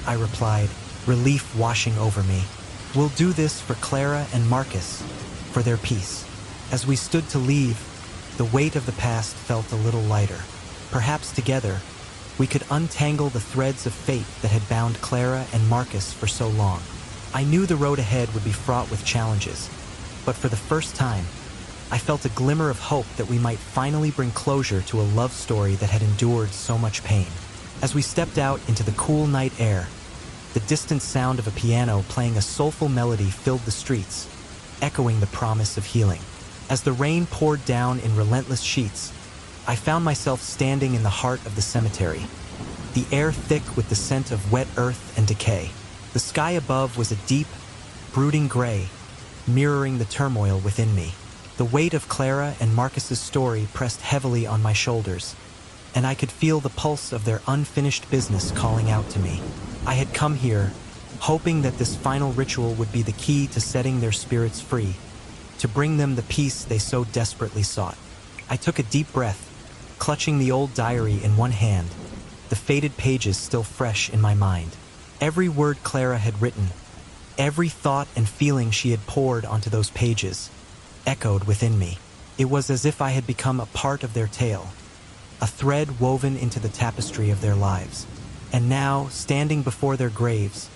I replied, relief washing over me. We'll do this for Clara and Marcus, for their peace. As we stood to leave, the weight of the past felt a little lighter. Perhaps together, we could untangle the threads of fate that had bound Clara and Marcus for so long. I knew the road ahead would be fraught with challenges, but for the first time, I felt a glimmer of hope that we might finally bring closure to a love story that had endured so much pain. As we stepped out into the cool night air, the distant sound of a piano playing a soulful melody filled the streets, echoing the promise of healing. As the rain poured down in relentless sheets, I found myself standing in the heart of the cemetery, the air thick with the scent of wet earth and decay. The sky above was a deep, brooding gray, mirroring the turmoil within me. The weight of Clara and Marcus's story pressed heavily on my shoulders, and I could feel the pulse of their unfinished business calling out to me. I had come here, hoping that this final ritual would be the key to setting their spirits free, to bring them the peace they so desperately sought. I took a deep breath, clutching the old diary in one hand, the faded pages still fresh in my mind. Every word Clara had written, every thought and feeling she had poured onto those pages, echoed within me. It was as if I had become a part of their tale, a thread woven into the tapestry of their lives. And now, standing before their graves,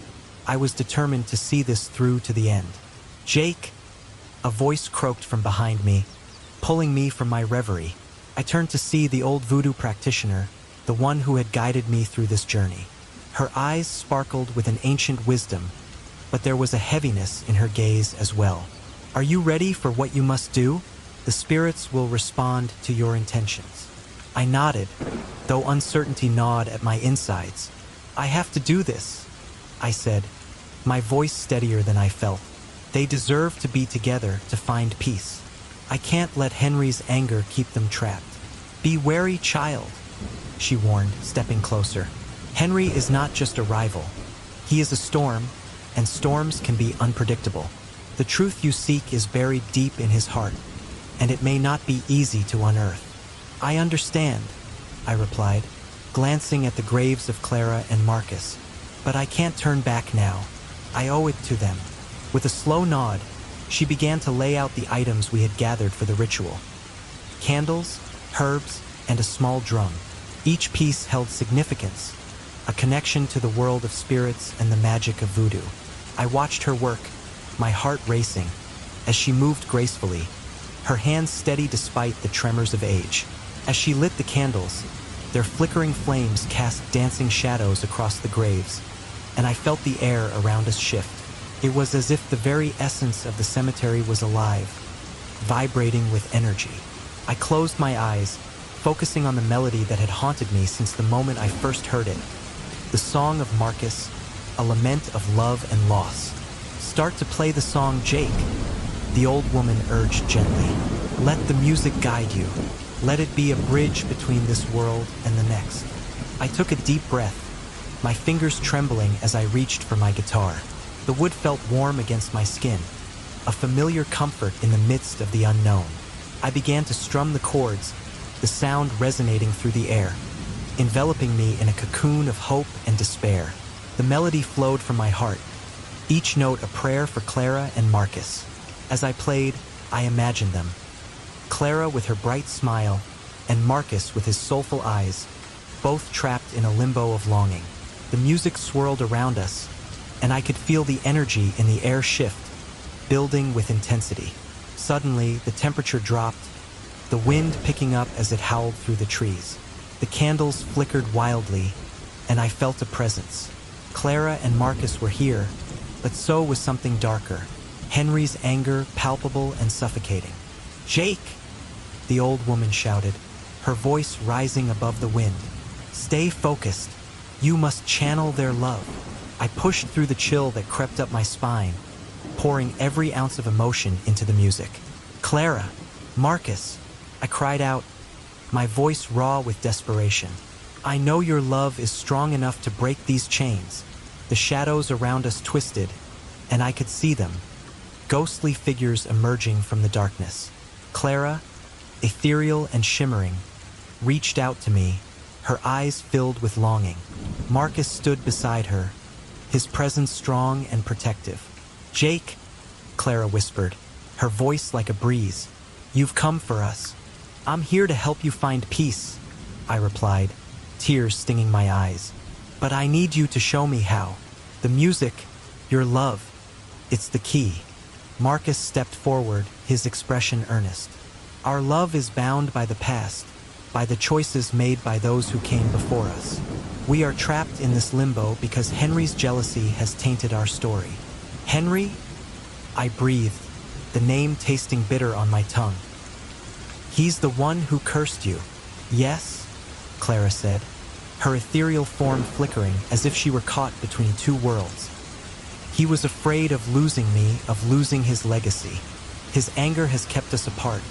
I was determined to see this through to the end. Jake, a voice croaked from behind me, pulling me from my reverie. I turned to see the old voodoo practitioner, the one who had guided me through this journey. Her eyes sparkled with an ancient wisdom, but there was a heaviness in her gaze as well. Are you ready for what you must do? The spirits will respond to your intentions. I nodded, though uncertainty gnawed at my insides. I have to do this, I said, my voice steadier than I felt. They deserve to be together to find peace. I can't let Henry's anger keep them trapped. Be wary, child, she warned, stepping closer. Henry is not just a rival. He is a storm, and storms can be unpredictable. The truth you seek is buried deep in his heart, and it may not be easy to unearth. I understand, I replied, glancing at the graves of Clara and Marcus. But I can't turn back now. I owe it to them. With a slow nod, she began to lay out the items we had gathered for the ritual. Candles, herbs, and a small drum. Each piece held significance, a connection to the world of spirits and the magic of voodoo. I watched her work, my heart racing, as she moved gracefully, her hands steady despite the tremors of age. As she lit the candles, their flickering flames cast dancing shadows across the graves, and I felt the air around us shift. It was as if the very essence of the cemetery was alive, vibrating with energy. I closed my eyes, focusing on the melody that had haunted me since the moment I first heard it. The song of Marcus, a lament of love and loss. "Start to play the song, Jake," the old woman urged gently. "Let the music guide you. Let it be a bridge between this world and the next." I took a deep breath, my fingers trembling as I reached for my guitar. The wood felt warm against my skin, a familiar comfort in the midst of the unknown. I began to strum the chords, the sound resonating through the air, enveloping me in a cocoon of hope and despair. The melody flowed from my heart, each note a prayer for Clara and Marcus. As I played, I imagined them. Clara with her bright smile, and Marcus with his soulful eyes, both trapped in a limbo of longing. The music swirled around us, and I could feel the energy in the air shift, building with intensity. Suddenly, the temperature dropped, the wind picking up as it howled through the trees. The candles flickered wildly, and I felt a presence. Clara and Marcus were here, but so was something darker. Henry's anger palpable and suffocating. "Jake!" the old woman shouted, her voice rising above the wind. "Stay focused. You must channel their love." I pushed through the chill that crept up my spine, pouring every ounce of emotion into the music. "Clara! Marcus!" I cried out, my voice raw with desperation. "I know your love is strong enough to break these chains." The shadows around us twisted, and I could see them, ghostly figures emerging from the darkness. Clara, ethereal and shimmering, reached out to me, her eyes filled with longing. Marcus stood beside her, his presence strong and protective. "Jake," Clara whispered, her voice like a breeze, "you've come for us." "I'm here to help you find peace," I replied, tears stinging my eyes. "But I need you to show me how. The music, your love, it's the key." Marcus stepped forward, his expression earnest. "Our love is bound by the past, by the choices made by those who came before us. We are trapped in this limbo because Henry's jealousy has tainted our story." "Henry?" I breathed, the name tasting bitter on my tongue. "He's the one who cursed you." "Yes," Clara said, her ethereal form flickering as if she were caught between two worlds. "He was afraid of losing me, of losing his legacy. His anger has kept us apart,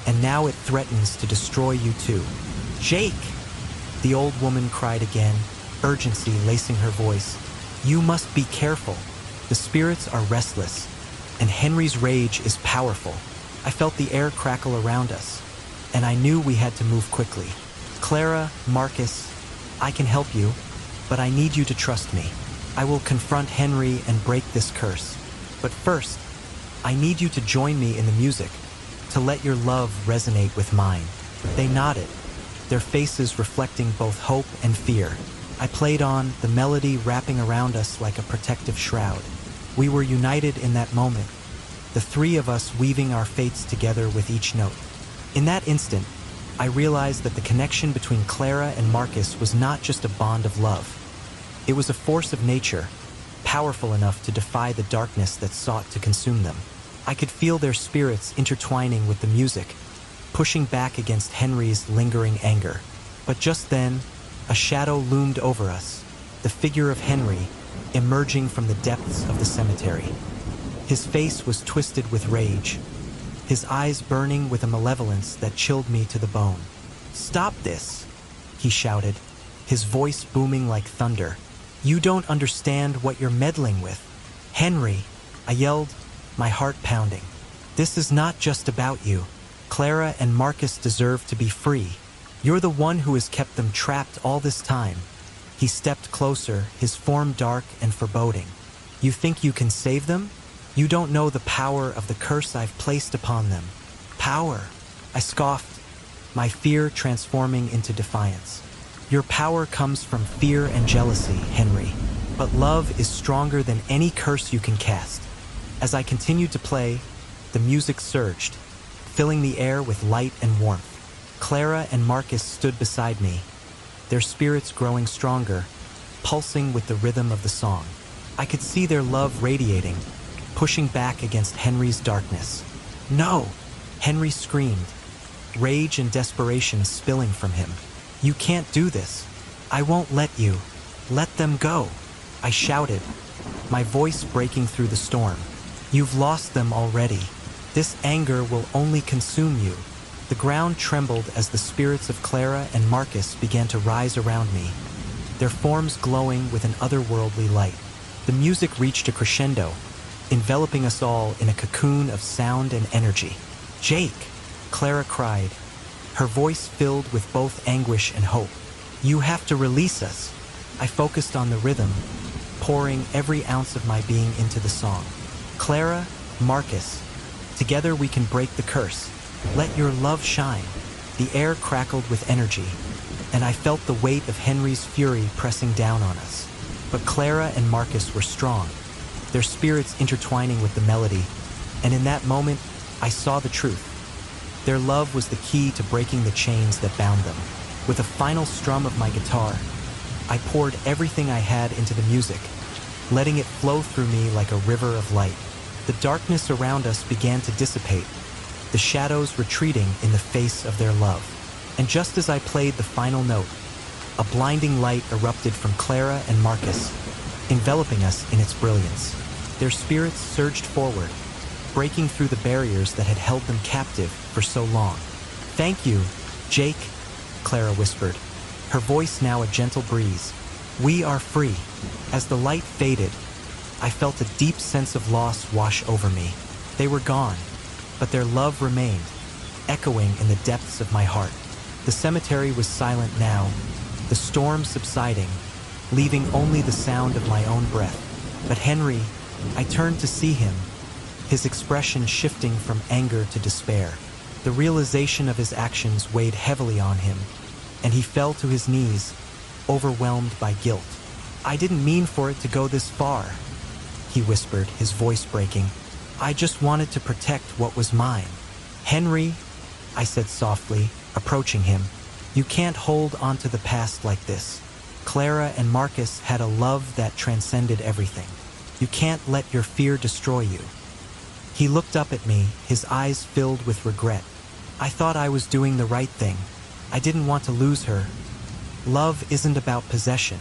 and now it threatens to destroy you too." "Jake!" the old woman cried again, urgency lacing her voice. "You must be careful. The spirits are restless, and Henry's rage is powerful." I felt the air crackle around us, and I knew we had to move quickly. "Clara, Marcus, I can help you, but I need you to trust me. I will confront Henry and break this curse. But first, I need you to join me in the music, to let your love resonate with mine." They nodded, their faces reflecting both hope and fear. I played on, the melody wrapping around us like a protective shroud. We were united in that moment, the three of us weaving our fates together with each note. In that instant, I realized that the connection between Clara and Marcus was not just a bond of love. It was a force of nature, powerful enough to defy the darkness that sought to consume them. I could feel their spirits intertwining with the music, pushing back against Henry's lingering anger. But just then, a shadow loomed over us, the figure of Henry, emerging from the depths of the cemetery. His face was twisted with rage, his eyes burning with a malevolence that chilled me to the bone. "Stop this!" he shouted, his voice booming like thunder. "You don't understand what you're meddling with." "Henry!" I yelled, my heart pounding. "This is not just about you. Clara and Marcus deserve to be free. You're the one who has kept them trapped all this time." He stepped closer, his form dark and foreboding. "You think you can save them? You don't know the power of the curse I've placed upon them." "Power?" I scoffed, my fear transforming into defiance. "Your power comes from fear and jealousy, Henry. But love is stronger than any curse you can cast." As I continued to play, the music surged, filling the air with light and warmth. Clara and Marcus stood beside me, their spirits growing stronger, pulsing with the rhythm of the song. I could see their love radiating, pushing back against Henry's darkness. "No!" Henry screamed, rage and desperation spilling from him. "You can't do this. I won't let you. Let them go," I shouted, my voice breaking through the storm. "You've lost them already. This anger will only consume you." The ground trembled as the spirits of Clara and Marcus began to rise around me, their forms glowing with an otherworldly light. The music reached a crescendo, enveloping us all in a cocoon of sound and energy. "Jake!" Clara cried, her voice filled with both anguish and hope. "You have to release us." I focused on the rhythm, pouring every ounce of my being into the song. "Clara, Marcus, together we can break the curse. Let your love shine." The air crackled with energy, and I felt the weight of Henry's fury pressing down on us. But Clara and Marcus were strong, their spirits intertwining with the melody, and in that moment, I saw the truth. Their love was the key to breaking the chains that bound them. With a final strum of my guitar, I poured everything I had into the music, letting it flow through me like a river of light. The darkness around us began to dissipate, the shadows retreating in the face of their love. And just as I played the final note, a blinding light erupted from Clara and Marcus, enveloping us in its brilliance. Their spirits surged forward, breaking through the barriers that had held them captive for so long. "Thank you, Jake," Clara whispered, her voice now a gentle breeze. "We are free." As the light faded, I felt a deep sense of loss wash over me. They were gone, but their love remained, echoing in the depths of my heart. The cemetery was silent now, the storm subsiding, leaving only the sound of my own breath. But Henry, I turned to see him, his expression shifting from anger to despair. The realization of his actions weighed heavily on him, and he fell to his knees, overwhelmed by guilt. "I didn't mean for it to go this far," he whispered, his voice breaking. "I just wanted to protect what was mine." "Henry," I said softly, approaching him, "you can't hold onto the past like this. Clara and Marcus had a love that transcended everything. You can't let your fear destroy you." He looked up at me, his eyes filled with regret. "I thought I was doing the right thing. I didn't want to lose her. Love isn't about possession.